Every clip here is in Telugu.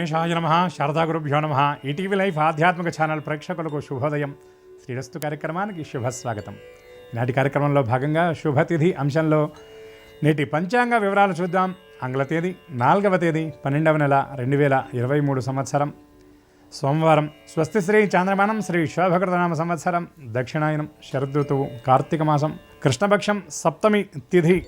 గణేశాయ నమః. శారదాగురుభ్యో నమః. ఈటీవీ లైఫ్ ఆధ్యాత్మిక ఛానల్ ప్రేక్షకులకు శుభోదయం. శ్రీరస్తు కార్యక్రమానికి శుభస్వాగతం. నాటి కార్యక్రమంలో భాగంగా శుభతిథి అంశంలో నేటి పంచాంగ వివరాలు చూద్దాం. ఆంగ్ల తేదీ 4వ తేదీ 12వ నెల 2023 సంవత్సరం సోమవారం. స్వస్తి శ్రీ చాంద్రమానం శ్రీ శోభకృతనామ సంవత్సరం దక్షిణాయనం శరదృతువు కార్తీక మాసం కృష్ణపక్షం సప్తమి తిథి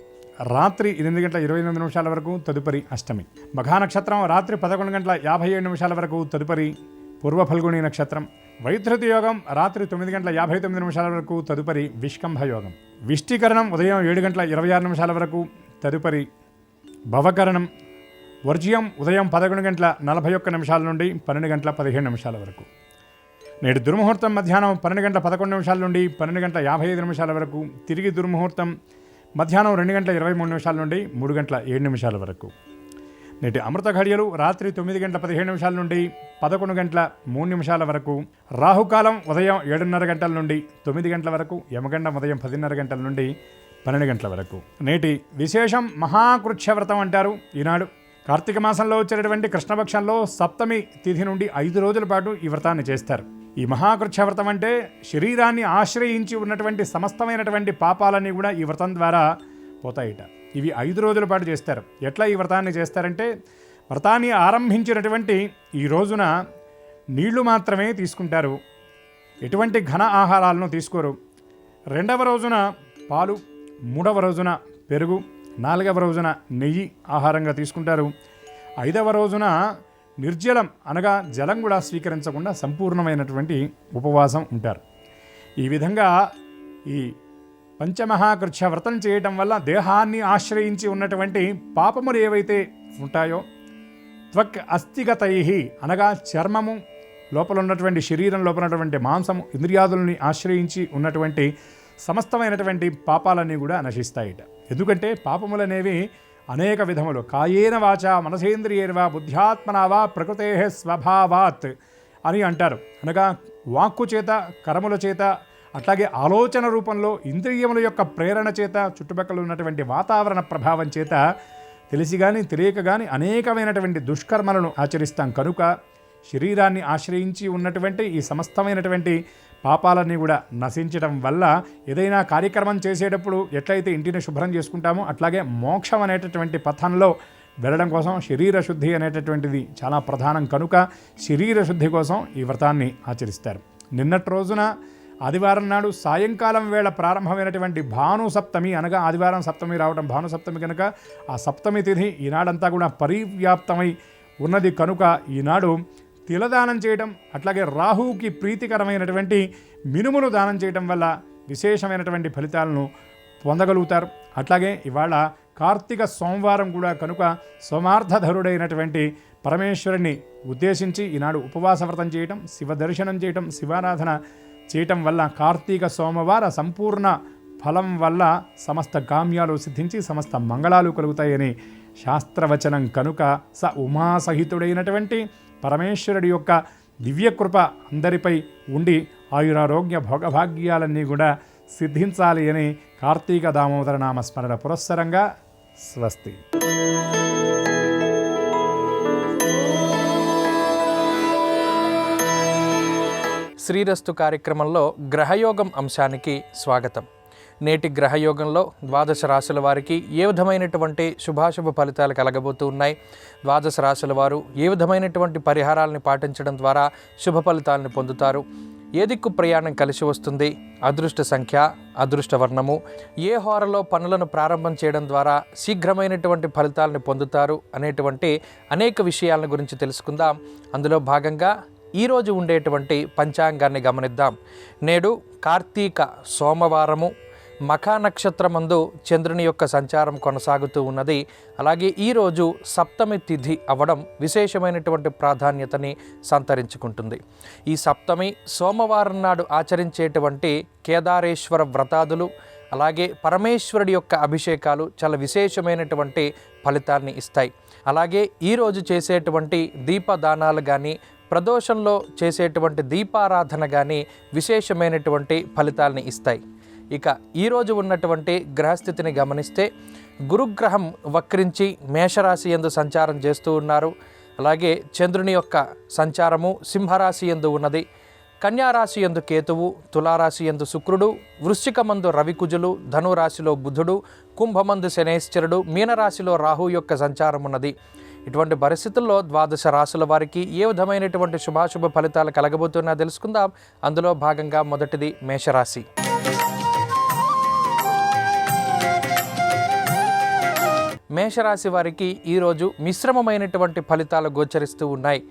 రాత్రి 8:28 వరకు, తదుపరి అష్టమి. మఘానక్షత్రం రాత్రి 11:57 వరకు, తదుపరి పూర్వ ఫల్గుణి నక్షత్రం. వైధృతి యోగం రాత్రి 9:59 వరకు, తదుపరి విష్కంభ యోగం. విష్టికరణం ఉదయం 7:26 వరకు, తదుపరి భవకరణం. వర్జ్యం ఉదయం 11:41 నుండి 12:15 వరకు. నేడు దుర్ముహూర్తం మధ్యాహ్నం 12:11 నుండి 12:55 వరకు. తిరిగి దుర్ముహూర్తం మధ్యాహ్నం 2:23 నుండి 3:07 వరకు. నేటి అమృత ఘడియలు రాత్రి 9:17 నుండి 11:03 వరకు. రాహుకాలం ఉదయం 7:30 నుండి 9 వరకు. యమగండం ఉదయం 10:30 నుండి 12 వరకు. నేటి విశేషం మహాకృచ్ఛ వ్రతం అంటారు. ఈనాడు కార్తీక మాసంలో వచ్చేటటువంటి కృష్ణపక్షంలో సప్తమి తిథి నుండి 5 రోజుల పాటు ఈ వ్రతాన్ని చేస్తారు. ఈ మహాకృచ్ఛ వ్రతం అంటే శరీరాన్ని ఆశ్రయించి ఉన్నటువంటి సమస్తమైనటువంటి పాపాలన్నీ కూడా ఈ వ్రతం ద్వారా పోతాయిట. ఇవి 5 రోజుల పాటు చేస్తారు. ఎట్లా ఈ వ్రతాన్ని చేస్తారంటే, వ్రతాన్ని ఆరంభించినటువంటి ఈ రోజున నీళ్లు మాత్రమే తీసుకుంటారు. ఎటువంటి ఘన ఆహారాలను తీసుకోరు. 2వ రోజున పాలు, 3వ రోజున పెరుగు, 4వ రోజున నెయ్యి ఆహారంగా తీసుకుంటారు. 5వ రోజున నిర్జలం అనగా జలం కూడా స్వీకరించకుండా సంపూర్ణమైనటువంటి ఉపవాసం ఉంటారు. ఈ విధంగా ఈ పంచమహాకృచ్ఛ వ్రతం చేయటం వల్ల దేహాన్ని ఆశ్రయించి ఉన్నటువంటి పాపములు ఏవైతే ఉంటాయో, త్వక్ అస్థిగతై అనగా చర్మము లోపల ఉన్నటువంటి శరీరం లోపల ఉన్నటువంటి మాంసము, ఇంద్రియాదులని ఆశ్రయించి ఉన్నటువంటి సమస్తమైనటువంటి పాపాలన్నీ కూడా నశిస్తాయిట. ఎందుకంటే పాపములనేవి అనేక విధములు. కాయేన వాచ మనసేంద్రియేర్వా బుద్ధ్యాత్మనావా ప్రకృతే స్వభావాత్ అని అంటారు. అనగా వాక్కు చేత, కరముల చేత, అట్లాగే ఆలోచన రూపంలో ఇంద్రియముల యొక్క ప్రేరణ చేత, చుట్టుపక్కల ఉన్నటువంటి వాతావరణ ప్రభావం చేత తెలిసి కానీ తెలియక కానీ అనేకమైనటువంటి దుష్కర్మలను ఆచరిస్తాం. కనుక శరీరాన్ని ఆశ్రయించి ఉన్నటువంటి ఈ సమస్తమైనటువంటి పాపాలన్నీ కూడా నశించడం వల్ల ఏదైనా కార్యక్రమం చేసేటప్పుడు ఎట్లయితే ఇంటిని శుభ్రం చేసుకుంటామో, అట్లాగే మోక్షం అనేటటువంటి పథంలో వెళ్ళడం కోసం శరీర శుద్ధి అనేటటువంటిది చాలా ప్రధానం. కనుక శరీర శుద్ధి కోసం ఈ వ్రతాన్ని ఆచరిస్తారు. నిన్నటి రోజున ఆదివారం నాడు సాయంకాలం వేళ ప్రారంభమైనటువంటి భాను సప్తమి, అనగా ఆదివారం సప్తమి రావడం భాను సప్తమి కనుక ఆ సప్తమి తిథి ఈనాడంతా కూడా పరివ్యాప్తమై ఉన్నది. కనుక ఈనాడు తిలదానం చేయటం, అట్లాగే రాహువుకి ప్రీతికరమైనటువంటి మినుములు దానం చేయటం వల్ల విశేషమైనటువంటి ఫలితాలను పొందగలుగుతారు. అట్లాగే ఇవాళ కార్తీక సోమవారం కూడా కనుక సోమార్థధరుడైనటువంటి పరమేశ్వరుని ఉద్దేశించి ఈనాడు ఉపవాస వ్రతం చేయటం, శివ దర్శనం చేయటం, శివారాధన చేయటం వల్ల కార్తీక సోమవార సంపూర్ణ ఫలం వల్ల సమస్త కామ్యాలు సిద్ధించి సమస్త మంగళాలు కలుగుతాయని శాస్త్రవచనం. కనుక స ఉమాసహితుడైనటువంటి పరమేశ్వరుడి యొక్క దివ్యకృప అందరిపై ఉండి ఆయురారోగ్య భోగభాగ్యాలన్నీ కూడా సిద్ధించాలి అని కార్తీక దామోదర నామ స్మరణ పురస్సరంగా స్వస్తి. శ్రీరస్తు కార్యక్రమంలో గ్రహయోగం అంశానికి స్వాగతం. నేటి గ్రహయోగంలో 12 రాశుల వారికి ఏ విధమైనటువంటి శుభాశుభ ఫలితాలు కలగబోతూ ఉన్నాయి, 12 రాశుల వారు ఏ విధమైనటువంటి పరిహారాలను పాటించడం ద్వారా శుభ ఫలితాలను పొందుతారు, ఏ దిక్కు ప్రయాణం కలిసి వస్తుంది, అదృష్ట సంఖ్య, అదృష్ట వర్ణము, ఏ హోరలో పనులను ప్రారంభం చేయడం ద్వారా శీఘ్రమైనటువంటి ఫలితాలను పొందుతారు అనేటువంటి అనేక విషయాల గురించి తెలుసుకుందాం. అందులో భాగంగా ఈరోజు ఉండేటువంటి పంచాంగాన్ని గమనిద్దాం. నేడు కార్తీక సోమవారము, మఖా నక్షత్రమందు చంద్రుని యొక్క సంచారం కొనసాగుతూ ఉన్నది. అలాగే ఈరోజు సప్తమి తిథి అవ్వడం విశేషమైనటువంటి ప్రాధాన్యతని సంతరించుకుంటుంది. ఈ సప్తమి సోమవారం నాడు ఆచరించేటువంటి కేదారేశ్వర వ్రతాదులు, అలాగే పరమేశ్వరుడి యొక్క అభిషేకాలు చాలా విశేషమైనటువంటి ఫలితాన్ని ఇస్తాయి. అలాగే ఈరోజు చేసేటువంటి దీపదానాలు కానీ, ప్రదోషంలో చేసేటువంటి దీపారాధన కానీ విశేషమైనటువంటి ఫలితాలని ఇస్తాయి. ఇక ఈరోజు ఉన్నటువంటి గ్రహస్థితిని గమనిస్తే గురుగ్రహం వక్రించి మేషరాశి యందు సంచారం చేస్తూ ఉన్నారు. అలాగే చంద్రుని యొక్క సంచారము సింహరాశి యందు ఉన్నది. కన్యారాశి యందు కేతువు, తులారాశి యందు శుక్రుడు, వృశ్చికమందు రవికుజులు, ధనురాశిలో బుధుడు, కుంభమందు శనేశ్వరుడు, మీనరాశిలో రాహు యొక్క సంచారం ఉన్నది. ఇటువంటి పరిస్థితుల్లో ద్వాదశ రాశుల వారికి ఏ విధమైనటువంటి శుభాశుభ ఫలితాలు కలగబోతున్నా తెలుసుకుందాం. అందులో భాగంగా మొదటిది మేషరాశి. మేషరాశి వారికి ఈరోజు మిశ్రమమైనటువంటి ఫలితాలు గోచరిస్తూ ఉన్నాయి.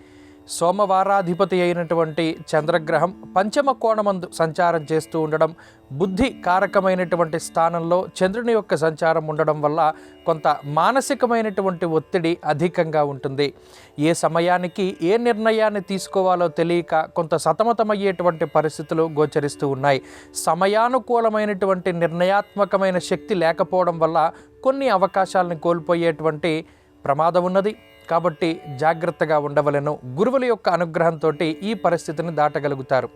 సోమవారాధిపతి అయినటువంటి చంద్రగ్రహం పంచమ కోణమందు సంచారం చేస్తూ ఉండడం, బుద్ధి కారకమైనటువంటి స్థానంలో చంద్రుని యొక్క సంచారం ఉండడం వల్ల కొంత మానసికమైనటువంటి ఒత్తిడి అధికంగా ఉంటుంది. ఏ సమయానికి ఏ నిర్ణయాన్ని తీసుకోవాలో తెలియక కొంత సతమతమయ్యేటువంటి పరిస్థితులు గోచరిస్తూ ఉన్నాయి. సమయానుకూలమైనటువంటి నిర్ణయాత్మకమైన శక్తి లేకపోవడం వల్ల కొన్ని అవకాశాలను కోల్పోయేటువంటి ప్రమాదం ఉన్నది. కాబట్టి జాగ్రత్తగా ఉండవలెను. గురువుల యొక్క అనుగ్రహంతో ఈ పరిస్థితిని దాటగలుగుతారు.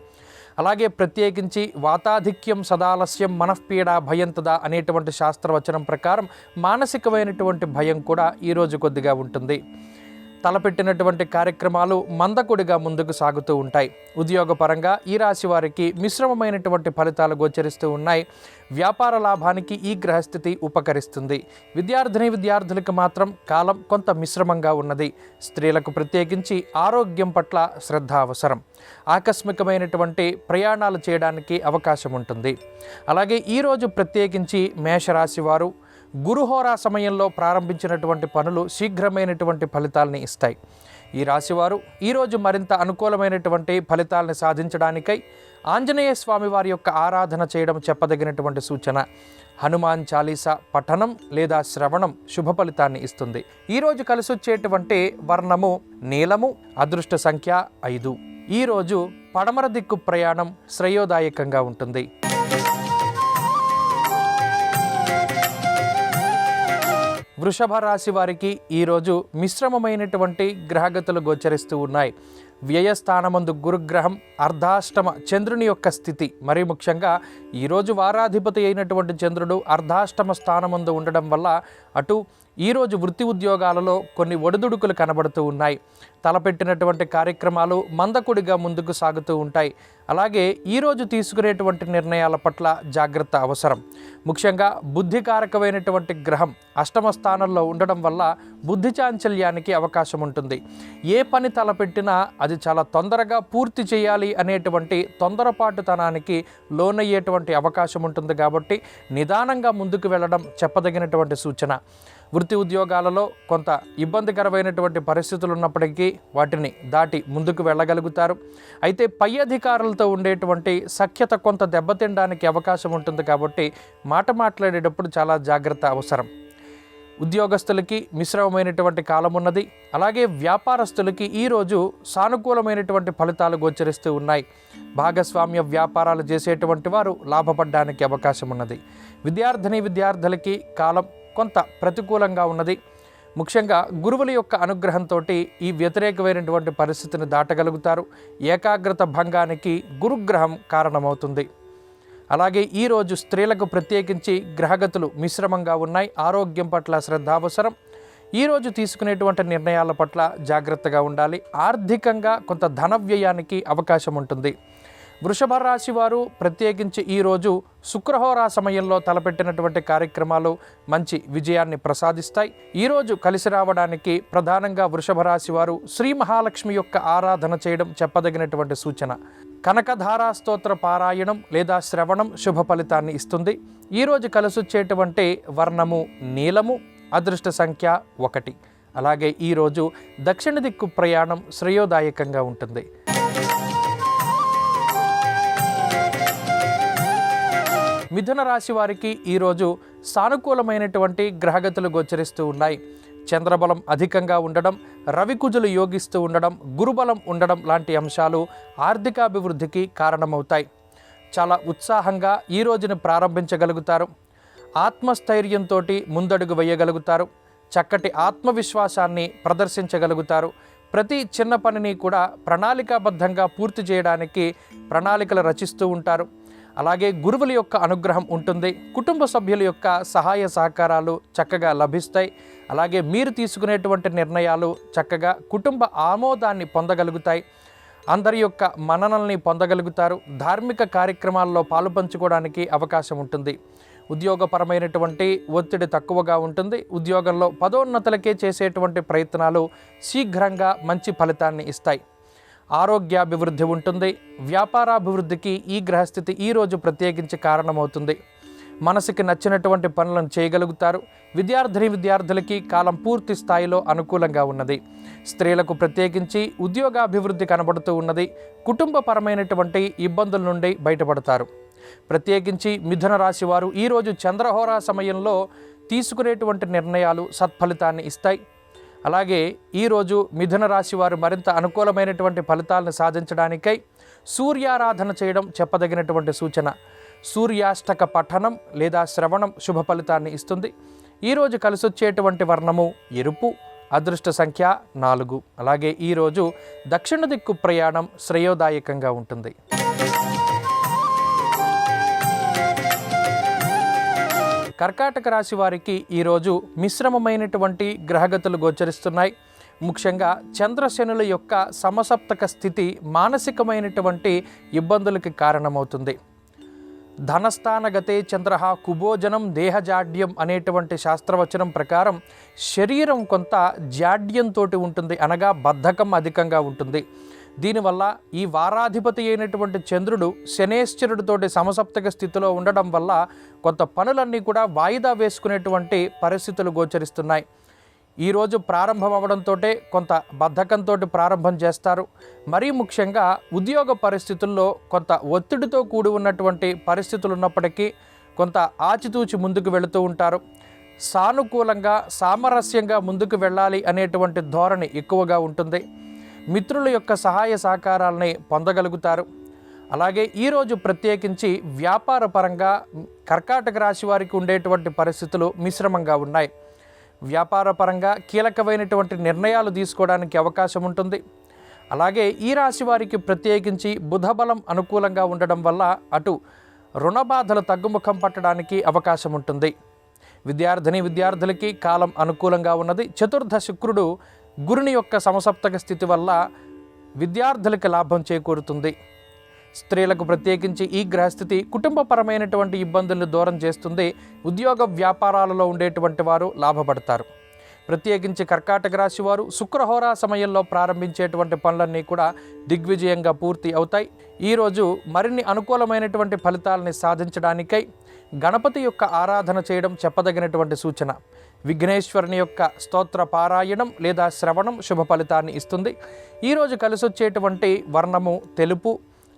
అలాగే ప్రత్యేకించి వాతాధిక్యం సదాలస్యం మనఃపీడ భయంతదా అనేటువంటి శాస్త్రవచనం ప్రకారం మానసికమైనటువంటి భయం కూడా ఈరోజు కొద్దిగా ఉంటుంది. తలపెట్టినటువంటి కార్యక్రమాలు మందకొడిగా ముందుకు సాగుతూ ఉంటాయి. ఉద్యోగపరంగా ఈ రాశి వారికి మిశ్రమమైనటువంటి ఫలితాలు గోచరిస్తూ ఉన్నాయి. వ్యాపార లాభానికి ఈ గ్రహస్థితి ఉపకరిస్తుంది. విద్యార్థులకు మాత్రం కాలం కొంత మిశ్రమంగా ఉన్నది. స్త్రీలకు ప్రత్యేకించి ఆరోగ్యం పట్ల శ్రద్ధ అవసరం. ఆకస్మికమైనటువంటి ప్రయాణాలు చేయడానికి అవకాశం ఉంటుంది. అలాగే ఈరోజు ప్రత్యేకించి మేషరాశి వారు గురుహోరా సమయంలో ప్రారంభించినటువంటి పనులు శీఘ్రమైనటువంటి ఫలితాలని ఇస్తాయి. ఈ రాశివారు ఈరోజు మరింత అనుకూలమైనటువంటి ఫలితాలను సాధించడానికై ఆంజనేయ స్వామి వారి యొక్క ఆరాధన చేయడం చెప్పదగినటువంటి సూచన. హనుమాన్ చాలీసా పఠనం లేదా శ్రవణం శుభ ఫలితాన్ని ఇస్తుంది. ఈరోజు కలిసొచ్చేటువంటి వర్ణము నీలము, అదృష్ట సంఖ్య 5. ఈరోజు పడమర దిక్కు ప్రయాణం శ్రేయోదాయకంగా ఉంటుంది. వృషభ రాశి వారికి ఈరోజు మిశ్రమమైనటువంటి గ్రహగతులు గోచరిస్తూ ఉన్నాయి. వ్యయస్థానమందు గురుగ్రహం, అర్ధాష్టమ చంద్రుని యొక్క స్థితి, మరీ ముఖ్యంగా ఈరోజు వారాధిపతి అయినటువంటి చంద్రుడు అర్ధాష్టమ స్థానమందు ఉండడం వల్ల అటు ఈరోజు వృత్తి ఉద్యోగాలలో కొన్ని ఒడిదుడుకులు కనబడుతూ ఉన్నాయి. తలపెట్టినటువంటి కార్యక్రమాలు మందకొడిగా ముందుకు సాగుతూ ఉంటాయి. అలాగే ఈరోజు తీసుకునేటువంటి నిర్ణయాల పట్ల జాగ్రత్త అవసరం. ముఖ్యంగా బుద్ధికారకమైనటువంటి గ్రహం అష్టమ స్థానంలో ఉండడం వల్ల బుద్ధి చాంచల్యానికి అవకాశం ఉంటుంది. ఏ పని తలపెట్టినా అది చాలా తొందరగా పూర్తి చేయాలి అనేటువంటి తొందరపాటుతనానికి లోనయ్యేటువంటి అవకాశం ఉంటుంది. కాబట్టి నిదానంగా ముందుకు వెళ్ళడం చెప్పదగినటువంటి సూచన. వృత్తి ఉద్యోగాలలో కొంత ఇబ్బందికరమైనటువంటి పరిస్థితులు ఉన్నప్పటికీ వాటిని దాటి ముందుకు వెళ్ళగలుగుతారు. అయితే పై అధికారులతో ఉండేటువంటి సఖ్యత కొంత దెబ్బతినడానికి అవకాశం ఉంటుంది. కాబట్టి మాట మాట్లాడేటప్పుడు చాలా జాగ్రత్త అవసరం. ఉద్యోగస్తులకి మిశ్రమమైనటువంటి కాలం ఉన్నది. అలాగే వ్యాపారస్తులకి ఈరోజు సానుకూలమైనటువంటి ఫలితాలు గోచరిస్తూ ఉన్నాయి. భాగస్వామ్య వ్యాపారాలు చేసేటువంటి వారు లాభపడడానికి అవకాశం ఉన్నది. విద్యార్థులకి కాలం కొంత ప్రతికూలంగా ఉన్నది. ముఖ్యంగా గురువుల యొక్క అనుగ్రహంతో ఈ వ్యతిరేకమైనటువంటి పరిస్థితిని దాటగలుగుతారు. ఏకాగ్రత భంగానికి గురుగ్రహం కారణమవుతుంది. అలాగే ఈరోజు స్త్రీలకు ప్రత్యేకించి గ్రహగతులు మిశ్రమంగా ఉన్నాయి. ఆరోగ్యం పట్ల శ్రద్ధ అవసరం. ఈరోజు తీసుకునేటువంటి నిర్ణయాల పట్ల జాగ్రత్తగా ఉండాలి. ఆర్థికంగా కొంత ధన వ్యయానికి అవకాశం ఉంటుంది. వృషభ రాశి వారు ప్రత్యేకించి ఈరోజు శుక్రహోరా సమయంలో తలపెట్టినటువంటి కార్యక్రమాలు మంచి విజయాన్ని ప్రసాదిస్తాయి. ఈరోజు కలిసి రావడానికి ప్రధానంగా వృషభ రాశి వారు శ్రీ మహాలక్ష్మి యొక్క ఆరాధన చేయడం చెప్పదగినటువంటి సూచన. కనకధారా స్తోత్ర పారాయణం లేదా శ్రవణం శుభ ఫలితాన్ని ఇస్తుంది. ఈరోజు కలిసొచ్చేటువంటి వర్ణము నీలము, అదృష్ట సంఖ్య 1. అలాగే ఈరోజు దక్షిణ దిక్కు ప్రయాణం శ్రేయోదాయకంగా ఉంటుంది. మిథున రాశి వారికి ఈరోజు సానుకూలమైనటువంటి గ్రహగతులు గోచరిస్తూ ఉన్నాయి. చంద్రబలం అధికంగా ఉండడం, రవికుజులు యోగిస్తూ ఉండడం, గురుబలం ఉండడం లాంటి అంశాలు ఆర్థికాభివృద్ధికి కారణమవుతాయి. చాలా ఉత్సాహంగా ఈ రోజును ప్రారంభించగలుగుతారు. ఆత్మస్థైర్యంతో ముందడుగు వేయగలుగుతారు. చక్కటి ఆత్మవిశ్వాసాన్ని ప్రదర్శించగలుగుతారు. ప్రతి చిన్న పనిని కూడా ప్రణాళికాబద్ధంగా పూర్తి చేయడానికి ప్రణాళికలు రచిస్తూ ఉంటారు. అలాగే గురువుల యొక్క అనుగ్రహం ఉంటుంది. కుటుంబ సభ్యుల యొక్క సహాయ సహకారాలు చక్కగా లభిస్తాయి. అలాగే మీరు తీసుకునేటువంటి నిర్ణయాలు చక్కగా కుటుంబ ఆమోదాన్ని పొందగలుగుతాయి. అందరి యొక్క మన్ననల్ని పొందగలుగుతారు. ధార్మిక కార్యక్రమాల్లో పాలుపంచుకోవడానికి అవకాశం ఉంటుంది. ఉద్యోగపరమైనటువంటి ఒత్తిడి తక్కువగా ఉంటుంది. ఉద్యోగంలో పదోన్నతులకే చేసేటువంటి ప్రయత్నాలు శీఘ్రంగా మంచి ఫలితాన్ని ఇస్తాయి. ఆరోగ్యాభివృద్ధి ఉంటుంది. వ్యాపారాభివృద్ధికి ఈ గ్రహస్థితి ఈరోజు ప్రత్యేకించి కారణమవుతుంది. మనసుకి నచ్చినటువంటి పనులను చేయగలుగుతారు. విద్యార్థులకి కాలం పూర్తి స్థాయిలో అనుకూలంగా ఉన్నది. స్త్రీలకు ప్రత్యేకించి ఉద్యోగాభివృద్ధి కనబడుతూ ఉన్నది. కుటుంబపరమైనటువంటి ఇబ్బందుల నుండి బయటపడతారు. ప్రత్యేకించి మిథున రాశి వారు ఈరోజు చంద్రహోరా సమయంలో తీసుకునేటువంటి నిర్ణయాలు సత్ఫలితాన్ని ఇస్తాయి. అలాగే ఈరోజు మిథున రాశి వారు మరింత అనుకూలమైనటువంటి ఫలితాలను సాధించడానికై సూర్యారాధన చేయడం చెప్పదగినటువంటి సూచన. సూర్యాష్టక పఠనం లేదా శ్రవణం శుభ ఫలితాన్ని ఇస్తుంది. ఈరోజు కలిసొచ్చేటువంటి వర్ణము ఎరుపు. అదృష్ట సంఖ్య 4. అలాగే ఈరోజు దక్షిణ దిక్కు ప్రయాణం శ్రేయోదాయకంగా ఉంటుంది. కర్కాటక రాశి వారికి ఈరోజు మిశ్రమమైనటువంటి గ్రహగతులు గోచరిస్తున్నాయి. ముఖ్యంగా చంద్రశనుల యొక్క సమసప్తక స్థితి మానసికమైనటువంటి ఇబ్బందులకి కారణమవుతుంది. ధనస్థానగతే చంద్ర కుబోజనం దేహజాడ్యం అనేటువంటి శాస్త్రవచనం ప్రకారం శరీరం కొంత జాడ్యంతో ఉంటుంది, అనగా బద్ధకం అధికంగా ఉంటుంది. దీనివల్ల ఈ వారాధిపతి అయినటువంటి చంద్రుడు శనేశ్వరుడితోటి సమసప్తక స్థితిలో ఉండడం వల్ల కొంత పనులన్నీ కూడా వాయిదా వేసుకునేటువంటి పరిస్థితులు గోచరిస్తున్నాయి. ఈరోజు ప్రారంభం అవ్వడంతో కొంత బద్ధకంతో ప్రారంభం చేస్తారు. మరీ ముఖ్యంగా ఉద్యోగ పరిస్థితుల్లో కొంత ఒత్తిడితో కూడి ఉన్నటువంటి పరిస్థితులు ఉన్నప్పటికీ కొంత ఆచితూచి ముందుకు వెళుతూ ఉంటారు. సానుకూలంగా సామరస్యంగా ముందుకు వెళ్ళాలి అనేటువంటి ధోరణి ఎక్కువగా ఉంటుంది. మిత్రుల యొక్క సహాయ సహకారాలని పొందగలుగుతారు. అలాగే ఈరోజు ప్రత్యేకించి వ్యాపార పరంగా కర్కాటక రాశి వారికి ఉండేటువంటి పరిస్థితులు మిశ్రమంగా ఉన్నాయి. వ్యాపార పరంగా కీలకమైనటువంటి నిర్ణయాలు తీసుకోవడానికి అవకాశం ఉంటుంది. అలాగే ఈ రాశి వారికి ప్రత్యేకించి బుధబలం అనుకూలంగా ఉండడం వల్ల అటు రుణ బాధలు తగ్గుముఖం పట్టడానికి అవకాశం ఉంటుంది. విద్యార్థులకి కాలం అనుకూలంగా ఉన్నది. చతుర్థ శుక్రుడు గురుని యొక్క సమసప్తక స్థితి వల్ల విద్యార్థులకి లాభం చేకూరుతుంది. స్త్రీలకు ప్రత్యేకించి ఈ గ్రహస్థితి కుటుంబపరమైనటువంటి ఇబ్బందులను దూరం చేస్తుంది. ఉద్యోగ వ్యాపారాలలో ఉండేటువంటి వారు లాభపడతారు. ప్రత్యేకించి కర్కాటక రాశి వారు శుక్రహోరా సమయంలో ప్రారంభించేటువంటి పనులన్నీ కూడా దిగ్విజయంగా పూర్తి అవుతాయి. ఈరోజు మరిన్ని అనుకూలమైనటువంటి ఫలితాలని సాధించడానికై గణపతి యొక్క ఆరాధన చేయడం చెప్పదగినటువంటి సూచన. విఘ్నేశ్వరుని యొక్క స్తోత్ర పారాయణం లేదా శ్రవణం శుభ ఫలితాన్ని ఇస్తుంది. ఈరోజు కలిసొచ్చేటువంటి వర్ణము తెలుపు.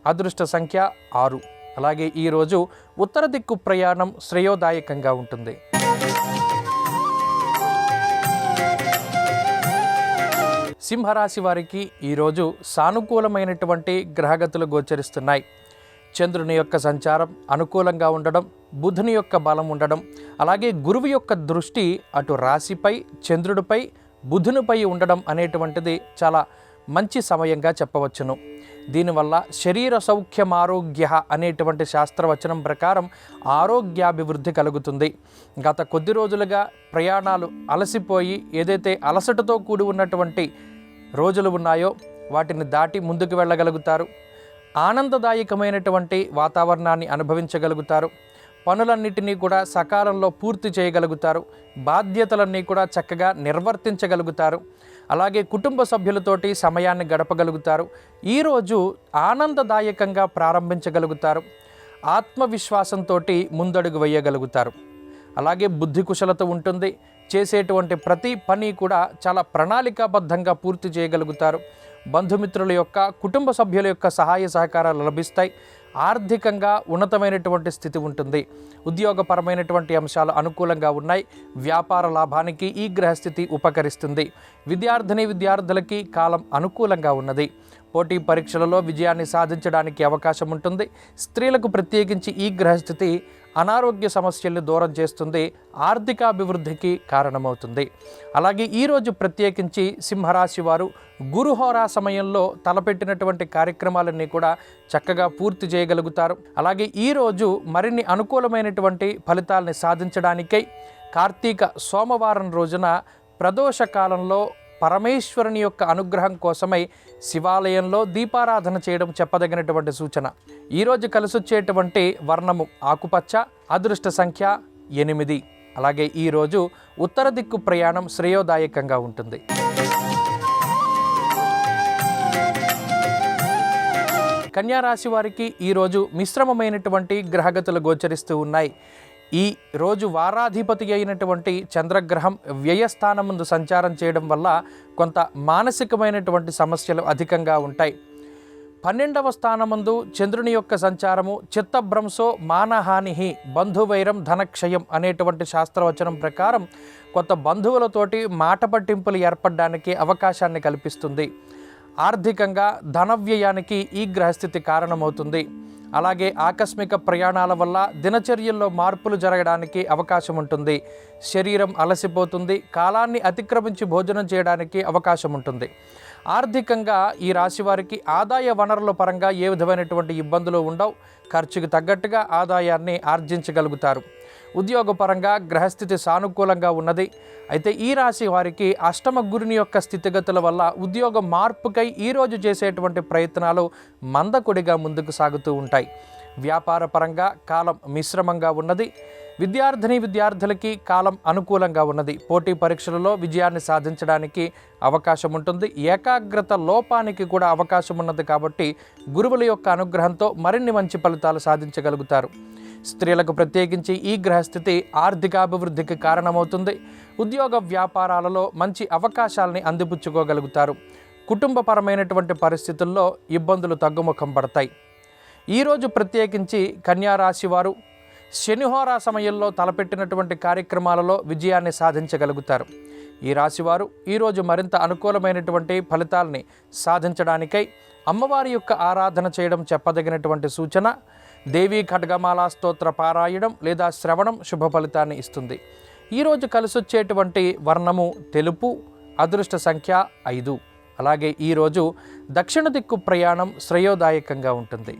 అదృష్ట సంఖ్య 6. అలాగే ఈరోజు ఉత్తర దిక్కు ప్రయాణం శ్రేయోదాయకంగా ఉంటుంది. సింహరాశి వారికి ఈరోజు సానుకూలమైనటువంటి గ్రహగతులు గోచరిస్తున్నాయి. చంద్రుని యొక్క సంచారం అనుకూలంగా ఉండడం, బుధుని యొక్క బలం ఉండడం, అలాగే గురువు యొక్క దృష్టి అటు రాశిపై, చంద్రుడిపై, బుధునిపై ఉండడం అనేటువంటిది చాలా మంచి సమయంగా చెప్పవచ్చును. దీనివల్ల శరీర సౌఖ్యమారోగ్య అనేటువంటి శాస్త్రవచనం ప్రకారం ఆరోగ్యాభివృద్ధి కలుగుతుంది. గత కొద్ది రోజులుగా ప్రయాణాలు అలసిపోయి ఏదైతే అలసటతో కూడి ఉన్నటువంటి రోజులు ఉన్నాయో వాటిని దాటి ముందుకు వెళ్ళగలుగుతారు. ఆనందదాయకమైనటువంటి వాతావరణాన్ని అనుభవించగలుగుతారు. పనులన్నిటినీ కూడా సకాలంలో పూర్తి చేయగలుగుతారు. బాధ్యతలన్నీ కూడా చక్కగా నిర్వర్తించగలుగుతారు. అలాగే కుటుంబ సభ్యులతోటి సమయాన్ని గడపగలుగుతారు. ఈరోజు ఆనందదాయకంగా ప్రారంభించగలుగుతారు. ఆత్మవిశ్వాసంతో ముందడుగు వేయగలుగుతారు. అలాగే బుద్ధి కుశలత ఉంటుంది. చేసేటువంటి ప్రతి పని కూడా చాలా ప్రణాళికాబద్ధంగా పూర్తి చేయగలుగుతారు. బంధుమిత్రుల యొక్క, కుటుంబ సభ్యుల యొక్క సహాయ సహకారాలు లభిస్తాయి. ఆర్థికంగా ఉన్నతమైనటువంటి స్థితి ఉంటుంది. ఉద్యోగపరమైనటువంటి అంశాలు అనుకూలంగా ఉన్నాయి. వ్యాపార లాభానికి ఈ గ్రహస్థితి ఉపకరిస్తుంది. విద్యార్థులకి కాలం అనుకూలంగా ఉన్నది. పోటీ పరీక్షలలో విజయాన్ని సాధించడానికి అవకాశం ఉంటుంది. స్త్రీలకు ప్రత్యేకించి ఈ గ్రహస్థితి అనారోగ్య సమస్యల్ని దూరం చేస్తుంది, ఆర్థికాభివృద్ధికి కారణమవుతుంది. అలాగే ఈరోజు ప్రత్యేకించి సింహరాశి వారు గురుహోరా సమయంలో తలపెట్టినటువంటి కార్యక్రమాలన్నీ కూడా చక్కగా పూర్తి చేయగలుగుతారు. అలాగే ఈరోజు మరిన్ని అనుకూలమైనటువంటి ఫలితాలని సాధించడానికై కార్తీక సోమవారం రోజున ప్రదోష కాలంలో పరమేశ్వరుని యొక్క అనుగ్రహం కోసమై శివాలయంలో దీపారాధన చేయడం చెప్పదగినటువంటి సూచన. ఈరోజు కలిసొచ్చేటువంటి వర్ణము ఆకుపచ్చ, అదృష్ట సంఖ్య 8. అలాగే ఈరోజు ఉత్తర దిక్కు ప్రయాణం శ్రేయోదాయకంగా ఉంటుంది. కన్యారాశి వారికి ఈరోజు మిశ్రమమైనటువంటి గ్రహగతులు గోచరిస్తూ ఉన్నాయి. ఈ రోజు వారాధిపతి అయినటువంటి చంద్రగ్రహం వ్యయస్థానం ముందు సంచారం చేయడం వల్ల కొంత మానసికమైనటువంటి సమస్యలు అధికంగా ఉంటాయి. 12వ స్థానమందు చంద్రుని యొక్క సంచారము చిత్తభ్రంశో మానహాని బంధువైరం ధనక్షయం అనేటువంటి శాస్త్రవచనం ప్రకారం కొత్త బంధువులతోటి మాట పట్టింపులు ఏర్పడడానికి అవకాశాన్ని కల్పిస్తుంది. ఆర్థికంగా ధన వ్యయానికి ఈ గ్రహస్థితి కారణమవుతుంది. అలాగే ఆకస్మిక ప్రయాణాల వల్ల దినచర్యల్లో మార్పులు జరగడానికి అవకాశం ఉంటుంది. శరీరం అలసిపోతుంది. కాలాన్ని అతిక్రమించి భోజనం చేయడానికి అవకాశం ఉంటుంది. ఆర్థికంగా ఈ రాశి వారికి ఆదాయ వనరుల పరంగా ఏ విధమైనటువంటి ఇబ్బందులు ఉండవు. ఖర్చుకు తగ్గట్టుగా ఆదాయాన్ని ఆర్జించగలుగుతారు. ఉద్యోగపరంగా గ్రహస్థితి సానుకూలంగా ఉన్నది. అయితే ఈ రాశి వారికి అష్టమ గురుని యొక్క స్థితిగతుల వల్ల ఉద్యోగ మార్పుకై ఈరోజు చేసేటువంటి ప్రయత్నాలు మందకొడిగా ముందుకు సాగుతూ ఉంటాయి. వ్యాపార పరంగా కాలం మిశ్రమంగా ఉన్నది. విద్యార్థులకి కాలం అనుకూలంగా ఉన్నది. పోటీ పరీక్షలలో విజయాన్ని సాధించడానికి అవకాశం ఉంటుంది. ఏకాగ్రత లోపానికి కూడా అవకాశం ఉన్నది కాబట్టి గురువుల యొక్క అనుగ్రహంతో మరిన్ని మంచి ఫలితాలు సాధించగలుగుతారు. స్త్రీలకు ప్రత్యేకించి ఈ గ్రహస్థితి ఆర్థికాభివృద్ధికి కారణమవుతుంది. ఉద్యోగ వ్యాపారాలలో మంచి అవకాశాలని అందిపుచ్చుకోగలుగుతారు. కుటుంబపరమైనటువంటి పరిస్థితుల్లో ఇబ్బందులు తగ్గుముఖం పడతాయి. ఈరోజు ప్రత్యేకించి కన్యారాశి వారు శనిహోరా సమయంలో తలపెట్టినటువంటి కార్యక్రమాలలో విజయాన్ని సాధించగలుగుతారు. ఈ రాశివారు ఈరోజు మరింత అనుకూలమైనటువంటి ఫలితాలని సాధించడానికై అమ్మవారి యొక్క ఆరాధన చేయడం చెప్పదగినటువంటి సూచన. దేవీ ఖడ్గమాలా స్తోత్ర పారాయణం లేదా శ్రవణం శుభ ఫలితాన్ని ఇస్తుంది. ఈరోజు కలిసొచ్చేటువంటి వర్ణము తెలుపు, అదృష్ట సంఖ్య 5. అలాగే ఈరోజు దక్షిణ దిక్కు ప్రయాణం శ్రేయోదాయకంగా ఉంటుంది.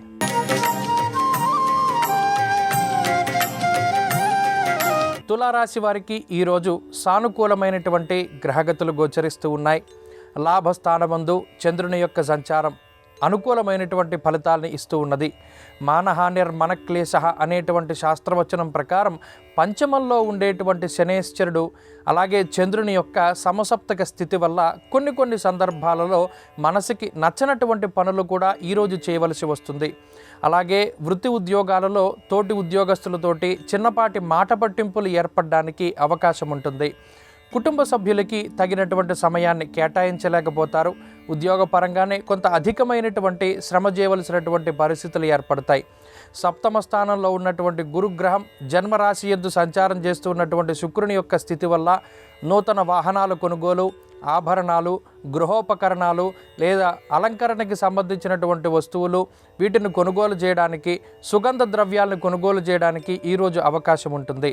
తులారాశి వారికి ఈరోజు సానుకూలమైనటువంటి గ్రహగతులు గోచరిస్తూ ఉన్నాయి. లాభస్థానమందు చంద్రుని యొక్క సంచారం అనుకూలమైనటువంటి ఫలితాలని ఇస్తూ ఉన్నది. మానహానిర్మనక్లేశ అనేటువంటి శాస్త్రవచనం ప్రకారం పంచమంలో ఉండేటువంటి శనేశ్వరుడు అలాగే చంద్రుని యొక్క సమసప్తక స్థితి వల్ల కొన్ని సందర్భాలలో మనసుకి నచ్చనటువంటి పనులు కూడా ఈరోజు చేయవలసి వస్తుంది. అలాగే వృత్తి ఉద్యోగాలలో తోటి ఉద్యోగస్తులతోటి చిన్నపాటి మాట పట్టింపులు ఏర్పడడానికి అవకాశం ఉంటుంది. కుటుంబ సభ్యులకి తగినటువంటి సమయాన్ని కేటాయించలేకపోతారు. ఉద్యోగపరంగానే కొంత అధికమైనటువంటి శ్రమ చేయవలసినటువంటి పరిస్థితులు ఏర్పడతాయి. సప్తమ స్థానంలో ఉన్నటువంటి గురుగ్రహం జన్మరాశి యందు సంచారం చేస్తూ ఉన్నటువంటి శుక్రుని యొక్క స్థితి వల్ల నూతన వాహనాల కొనుగోలు, ఆభరణాలు, గృహోపకరణాలు లేదా అలంకరణకి సంబంధించినటువంటి వస్తువులు వీటిని కొనుగోలు చేయడానికి, సుగంధ ద్రవ్యాలను కొనుగోలు చేయడానికి ఈరోజు అవకాశం ఉంటుంది.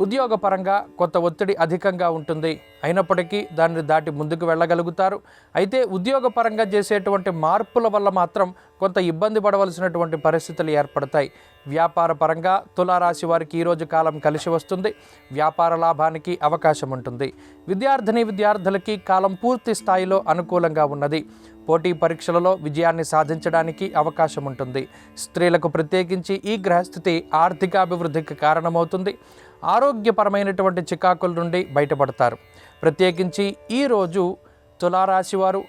ఉద్యోగపరంగా కొంత ఒత్తిడి అధికంగా ఉంటుంది. అయినప్పటికీ దాన్ని దాటి ముందుకు వెళ్ళగలుగుతారు. అయితే ఉద్యోగపరంగా చేసేటువంటి మార్పుల వల్ల మాత్రం కొంత ఇబ్బంది పడవలసినటువంటి పరిస్థితులు ఏర్పడతాయి. వ్యాపార పరంగా తులారాశి వారికి ఈరోజు కాలం కలిసి వస్తుంది. వ్యాపార లాభానికి అవకాశం ఉంటుంది. విద్యార్థులకి కాలం పూర్తి స్థాయిలో అనుకూలంగా ఉన్నది. పోటీ పరీక్షలలో విజయాన్ని సాధించడానికి అవకాశం ఉంటుంది. స్త్రీలకు ప్రత్యేకించి ఈ గ్రహస్థితి ఆర్థికాభివృద్ధికి కారణమవుతుంది. ఆరోగ్యపరమైనటువంటి చికాకుల నుండి బయటపడతారు. ప్రత్యేకించి ఈరోజు తులారాశి వారు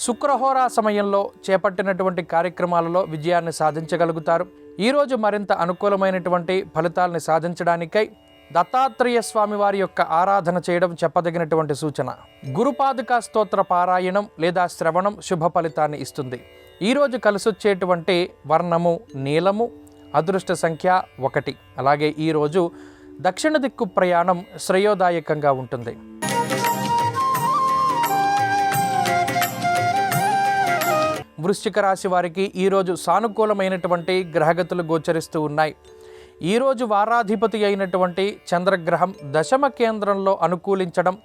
శుక్రహోరా సమయంలో చేపట్టినటువంటి కార్యక్రమాలలో విజయాన్ని సాధించగలుగుతారు. ఈరోజు మరింత అనుకూలమైనటువంటి ఫలితాలని సాధించడానికై దత్తాత్రేయ స్వామి వారి యొక్క ఆరాధన చేయడం చెప్పదగినటువంటి సూచన. గురుపాదుకా స్తోత్ర పారాయణం లేదా శ్రవణం శుభ ఫలితాన్ని ఇస్తుంది. ఈరోజు కలిసొచ్చేటువంటి వర్ణము నీలము, అదృష్ట సంఖ్య 1. అలాగే ఈరోజు దక్షిణ దిక్కు ప్రయాణం శ్రేయోదాయకంగా ఉంటుంది. వృశ్చిక రాశి వారికి ఈరోజు సానుకూలమైనటువంటి గ్రహగతులు గోచరిస్తూ ఉన్నాయి. ఈరోజు వారాధిపతి అయినటువంటి చంద్రగ్రహం దశమ కేంద్రంలో అనుకూలించడం,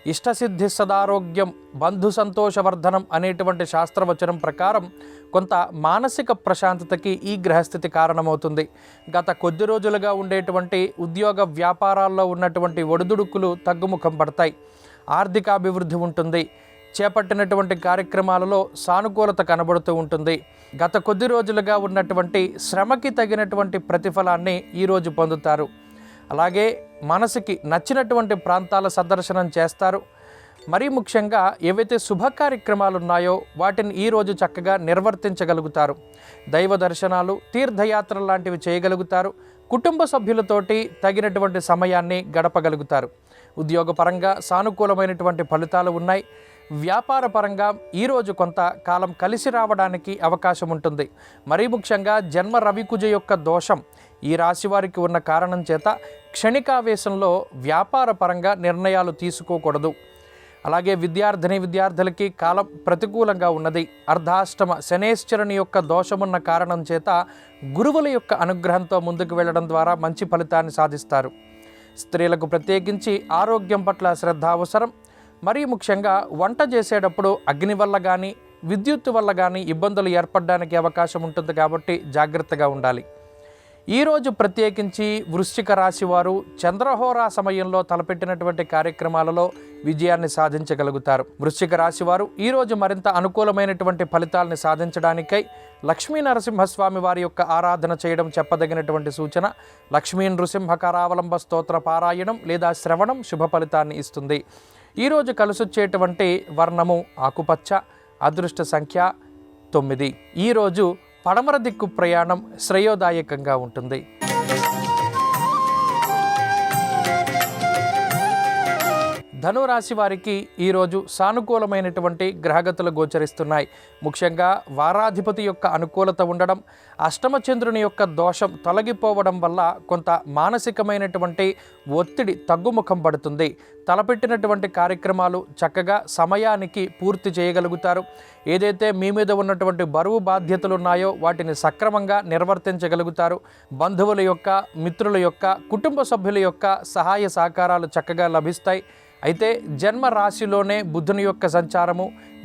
ఇష్టసిద్ధి సదారోగ్యం, బంధు సంతోషవర్ధనం అనేటువంటి శాస్త్రవచనం ప్రకారం కొంత మానసిక ప్రశాంతతకి ఈ గ్రహస్థితి కారణమవుతుంది. గత కొద్ది రోజులుగా ఉండేటువంటి ఉద్యోగ వ్యాపారాల్లో ఉన్నటువంటి ఒడిదుడుకులు తగ్గుముఖం పడతాయి. ఆర్థికాభివృద్ధి ఉంటుంది. చేపట్టినటువంటి కార్యక్రమాలలో సానుకూలత కనబడుతూ ఉంటుంది. గత కొద్ది రోజులుగా ఉన్నటువంటి శ్రమకి తగినటువంటి ప్రతిఫలాన్ని ఈరోజు పొందుతారు. అలాగే మనసుకి నచ్చినటువంటి ప్రాంతాల సందర్శనం చేస్తారు. మరీ ముఖ్యంగా ఏవైతే శుభ కార్యక్రమాలు ఉన్నాయో వాటిని ఈరోజు చక్కగా నిర్వర్తించగలుగుతారు. దైవ దర్శనాలు, తీర్థయాత్రలు లాంటివి చేయగలుగుతారు. కుటుంబ సభ్యులతోటి తగినటువంటి సమయాన్ని గడపగలుగుతారు. ఉద్యోగపరంగా సానుకూలమైనటువంటి ఫలితాలు ఉన్నాయి. వ్యాపార పరంగా ఈరోజు కొంత కాలం కలిసి రావడానికి అవకాశం ఉంటుంది. మరీ ముఖ్యంగా జన్మ రవికుజ యొక్క దోషం ఈ రాశి వారికి ఉన్న కారణం చేత క్షణికావేశంలో వ్యాపార పరంగా నిర్ణయాలు తీసుకోకూడదు. అలాగే విద్యార్థులకి కాలం ప్రతికూలంగా ఉన్నది. అర్ధాష్టమ శనేశ్వరుని యొక్క దోషమున్న కారణం చేత గురువుల యొక్క అనుగ్రహంతో ముందుకు వెళ్ళడం ద్వారా మంచి ఫలితాన్ని సాధిస్తారు. స్త్రీలకు ప్రత్యేకించి ఆరోగ్యం పట్ల శ్రద్ధ అవసరం. మరీ ముఖ్యంగా వంట చేసేటప్పుడు అగ్ని వల్ల కానీ విద్యుత్ వల్ల కానీ ఇబ్బందులు ఏర్పడడానికి అవకాశం ఉంటుంది కాబట్టి జాగ్రత్తగా ఉండాలి. ఈరోజు ప్రత్యేకించి వృశ్చిక రాశి వారు చంద్రహోరా సమయంలో తలపెట్టినటువంటి కార్యక్రమాలలో విజయాన్ని సాధించగలుగుతారు. వృశ్చిక రాశి వారు ఈరోజు మరింత అనుకూలమైనటువంటి ఫలితాలని సాధించడానికై లక్ష్మీ నరసింహస్వామి వారి యొక్క ఆరాధన చేయడం చెప్పదగినటువంటి సూచన. లక్ష్మీ నృసింహ కరావలంబ స్తోత్ర పారాయణం లేదా శ్రవణం శుభ ఫలితాన్ని ఇస్తుంది. ఈరోజు కలిసొచ్చేటువంటి వర్ణము ఆకుపచ్చ. అదృష్ట సంఖ్య 9. ఈరోజు పడమర దిక్కు ప్రయాణం శ్రేయోదాయకంగా ఉంటుంది. ధనురాశి వారికి ఈరోజు సానుకూలమైనటువంటి గ్రహగతులు గోచరిస్తున్నాయి. ముఖ్యంగా వారాధిపతి యొక్క అనుకూలత ఉండడం, అష్టమ చంద్రుని యొక్క దోషం తొలగిపోవడం వల్ల కొంత మానసికమైనటువంటి ఒత్తిడి తగ్గుముఖం పడుతుంది. తలపెట్టినటువంటి కార్యక్రమాలు చక్కగా సమయానికి పూర్తి చేయగలుగుతారు. ఏదైతే మీ మీద ఉన్నటువంటి బరువు బాధ్యతలు ఉన్నాయో వాటిని సక్రమంగా నిర్వర్తించగలుగుతారు. బంధువుల యొక్క, మిత్రుల యొక్క, కుటుంబ సభ్యుల యొక్క సహాయ సహకారాలు చక్కగా లభిస్తాయి. అయితే జన్మ రాశిలోనే బుధుని యొక్క సంచారము,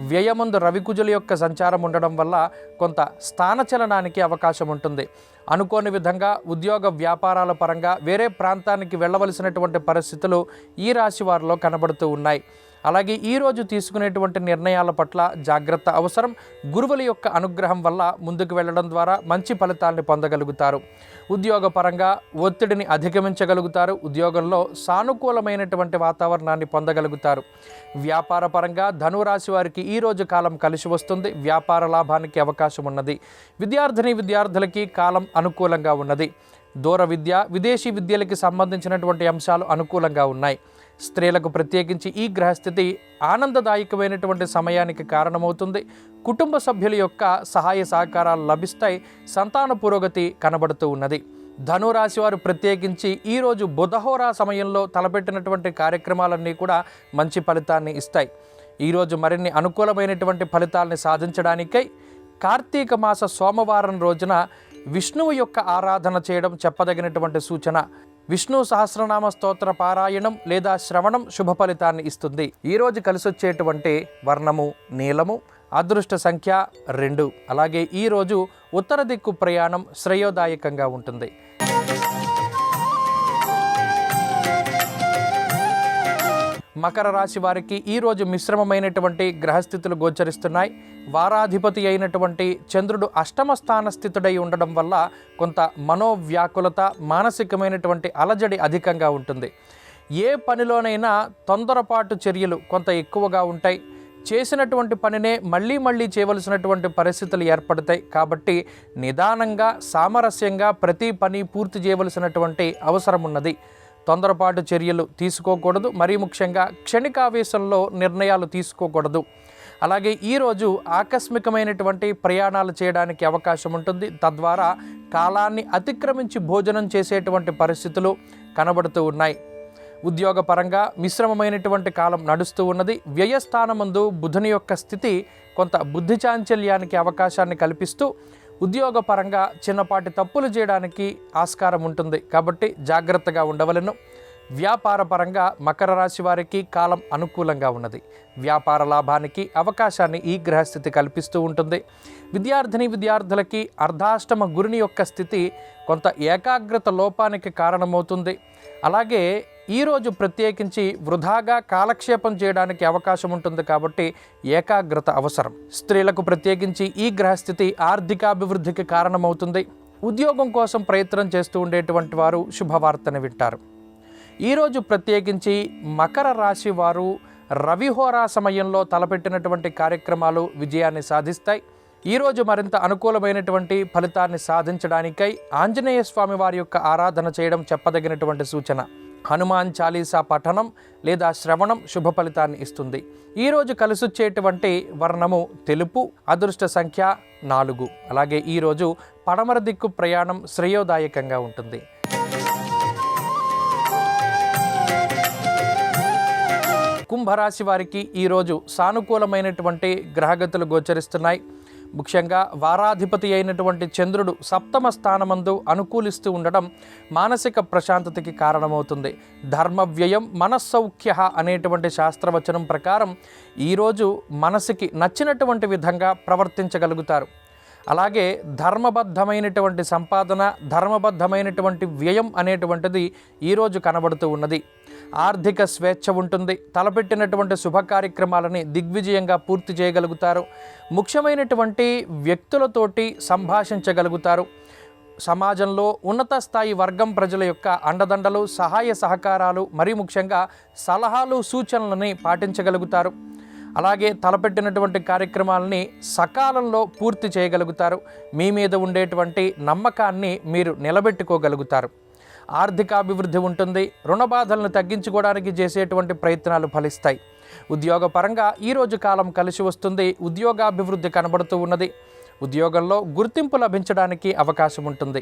వ్యయమందు రవికుజుల యొక్క సంచారం ఉండడం వల్ల కొంత స్థానచలనానికి అవకాశం ఉంటుంది. అనుకోని విధంగా ఉద్యోగ వ్యాపారాల పరంగా వేరే ప్రాంతానికి వెళ్ళవలసినటువంటి పరిస్థితులు ఈ రాశి వారిలో కనబడుతూ ఉన్నాయి. అలాగే ఈరోజు తీసుకునేటువంటి నిర్ణయాల పట్ల జాగ్రత్త అవసరం. గురువుల యొక్క అనుగ్రహం వల్ల ముందుకు వెళ్ళడం ద్వారా మంచి ఫలితాన్ని పొందగలుగుతారు. ఉద్యోగపరంగా ఒత్తిడిని అధిగమించగలుగుతారు. ఉద్యోగంలో సానుకూలమైనటువంటి వాతావరణాన్ని పొందగలుగుతారు. వ్యాపార పరంగా ధనురాశి వారికి ఈరోజు కాలం కలిసి వస్తుంది. వ్యాపార లాభానికి అవకాశం ఉన్నది. విద్యార్థులకి కాలం అనుకూలంగా ఉన్నది. దూర విద్య, విదేశీ విద్యలకి సంబంధించినటువంటి అంశాలు అనుకూలంగా ఉన్నాయి. స్త్రీలకు ప్రత్యేకించి ఈ గ్రహస్థితి ఆనందదాయకమైనటువంటి సమయానికి కారణమవుతుంది. కుటుంబ సభ్యుల యొక్క సహాయ సహకారాలు లభిస్తాయి. సంతాన పురోగతి కనబడుతూ ఉన్నది. ధనురాశి వారు ప్రత్యేకించి ఈరోజు బుధహోరా సమయంలో తలపెట్టినటువంటి కార్యక్రమాలన్నీ కూడా మంచి ఫలితాన్ని ఇస్తాయి. ఈరోజు మరిన్ని అనుకూలమైనటువంటి ఫలితాలని సాధించడానికై కార్తీక మాస సోమవారం రోజున విష్ణువు యొక్క ఆరాధన చేయడం చెప్పదగినటువంటి సూచన. విష్ణు సహస్రనామ స్తోత్ర పారాయణం లేదా శ్రవణం శుభ ఫలితాన్ని ఇస్తుంది. ఈరోజు కలిసొచ్చేటువంటి వర్ణము నీలము. అదృష్ట సంఖ్య 2. అలాగే ఈరోజు ఉత్తర దిక్కు ప్రయాణం శ్రేయోదాయకంగా ఉంటుంది. మకర రాశి వారికి ఈరోజు మిశ్రమమైనటువంటి గ్రహస్థితులు గోచరిస్తున్నాయి. వారాధిపతి అయినటువంటి చంద్రుడు అష్టమ స్థాన స్థితుడై ఉండడం వల్ల కొంత మనోవ్యాకులత, మానసికమైనటువంటి అలజడి అధికంగా ఉంటుంది. ఏ పనిలోనైనా తొందరపాటు చర్యలు కొంత ఎక్కువగా ఉంటాయి. చేసినటువంటి పనినే మళ్ళీ చేయవలసినటువంటి పరిస్థితులు ఏర్పడతాయి. కాబట్టి నిదానంగా, సామరస్యంగా ప్రతి పని పూర్తి చేయవలసినటువంటి అవసరం ఉన్నది. తొందరపాటు చర్యలు తీసుకోకూడదు. మరీ ముఖ్యంగా క్షణికావేశంలో నిర్ణయాలు తీసుకోకూడదు. అలాగే ఈరోజు ఆకస్మికమైనటువంటి ప్రయాణాలు చేయడానికి అవకాశం ఉంటుంది. తద్వారా కాలాన్ని అతిక్రమించి భోజనం చేసేటువంటి పరిస్థితులు కనబడుతూ ఉన్నాయి. ఉద్యోగపరంగా మిశ్రమమైనటువంటి కాలం నడుస్తూ ఉన్నది. వ్యయస్థానమందు బుధుని యొక్క స్థితి కొంత బుద్ధి చాంచల్యానికి అవకాశాన్ని కల్పిస్తూ ఉద్యోగపరంగా చిన్నపాటి తప్పులు చేయడానికి ఆస్కారం ఉంటుంది కాబట్టి జాగ్రత్తగా ఉండవలెను. వ్యాపార పరంగా మకర రాశి వారికి కాలం అనుకూలంగా ఉన్నది. వ్యాపార లాభానికి అవకాశాన్ని ఈ గ్రహస్థితి కల్పిస్తూ ఉంటుంది. విద్యార్థులకి అర్ధాష్టమ గురుని యొక్క స్థితి కొంత ఏకాగ్రత లోపానికి కారణమవుతుంది. అలాగే ఈరోజు ప్రత్యేకించి వృధాగా కాలక్షేపం చేయడానికి అవకాశం ఉంటుంది కాబట్టి ఏకాగ్రత అవసరం. స్త్రీలకు ప్రత్యేకించి ఈ గ్రహస్థితి ఆర్థికాభివృద్ధికి కారణమవుతుంది. ఉద్యోగం కోసం ప్రయత్నం చేస్తూ ఉండేటువంటి వారు శుభవార్తను వింటారు. ఈరోజు ప్రత్యేకించి మకర రాశి వారు రవిహోరా సమయంలో తలపెట్టినటువంటి కార్యక్రమాలు విజయాన్ని సాధిస్తాయి. ఈరోజు మరింత అనుకూలమైనటువంటి ఫలితాన్ని సాధించడానికై ఆంజనేయ స్వామి వారి యొక్క ఆరాధన చేయడం చెప్పదగినటువంటి సూచన. హనుమాన్ చాలీసా పఠనం లేదా శ్రవణం శుభ ఫలితాన్ని ఇస్తుంది. ఈరోజు కలిసొచ్చేటువంటి వర్ణము తెలుపు, అదృష్ట సంఖ్య 4. అలాగే ఈరోజు పడమర దిక్కు ప్రయాణం శ్రేయోదాయకంగా ఉంటుంది. కుంభరాశి వారికి ఈరోజు సానుకూలమైనటువంటి గ్రహగతులు గోచరిస్తున్నాయి. ముఖ్యంగా వారాధిపతి అయినటువంటి చంద్రుడు సప్తమ స్థానమందు అనుకూలిస్తూ ఉండడం మానసిక ప్రశాంతతకి కారణమవుతుంది. ధర్మ వ్యయం మనస్సౌఖ్య అనేటువంటి శాస్త్రవచనం ప్రకారం ఈరోజు మనసుకి నచ్చినటువంటి విధంగా ప్రవర్తించగలుగుతారు. అలాగే ధర్మబద్ధమైనటువంటి సంపాదన, ధర్మబద్ధమైనటువంటి వ్యయం అనేటువంటిది ఈరోజు కనబడుతూ ఉన్నది. ఆర్థిక స్వేచ్ఛ ఉంటుంది. తలపెట్టినటువంటి శుభ కార్యక్రమాలని దిగ్విజయంగా పూర్తి చేయగలుగుతారు. ముఖ్యమైనటువంటి వ్యక్తులతోటి సంభాషించగలుగుతారు. సమాజంలో ఉన్నత స్థాయి వర్గం ప్రజల యొక్క అండదండలు, సహాయ సహకారాలు, మరీ ముఖ్యంగా సలహాలు, సూచనలని పాటించగలుగుతారు. అలాగే తలపెట్టినటువంటి కార్యక్రమాలని సకాలంలో పూర్తి చేయగలుగుతారు. మీ మీద ఉండేటువంటి నమ్మకాన్ని మీరు నిలబెట్టుకోగలుగుతారు. ఆర్థికాభివృద్ధి ఉంటుంది. రుణ బాధలను తగ్గించుకోవడానికి చేసేటువంటి ప్రయత్నాలు ఫలిస్తాయి. ఉద్యోగపరంగా ఈరోజు కాలం కలిసి వస్తుంది. ఉద్యోగాభివృద్ధి కనబడుతూ ఉన్నది. ఉద్యోగంలో గుర్తింపు లభించడానికి అవకాశం ఉంటుంది.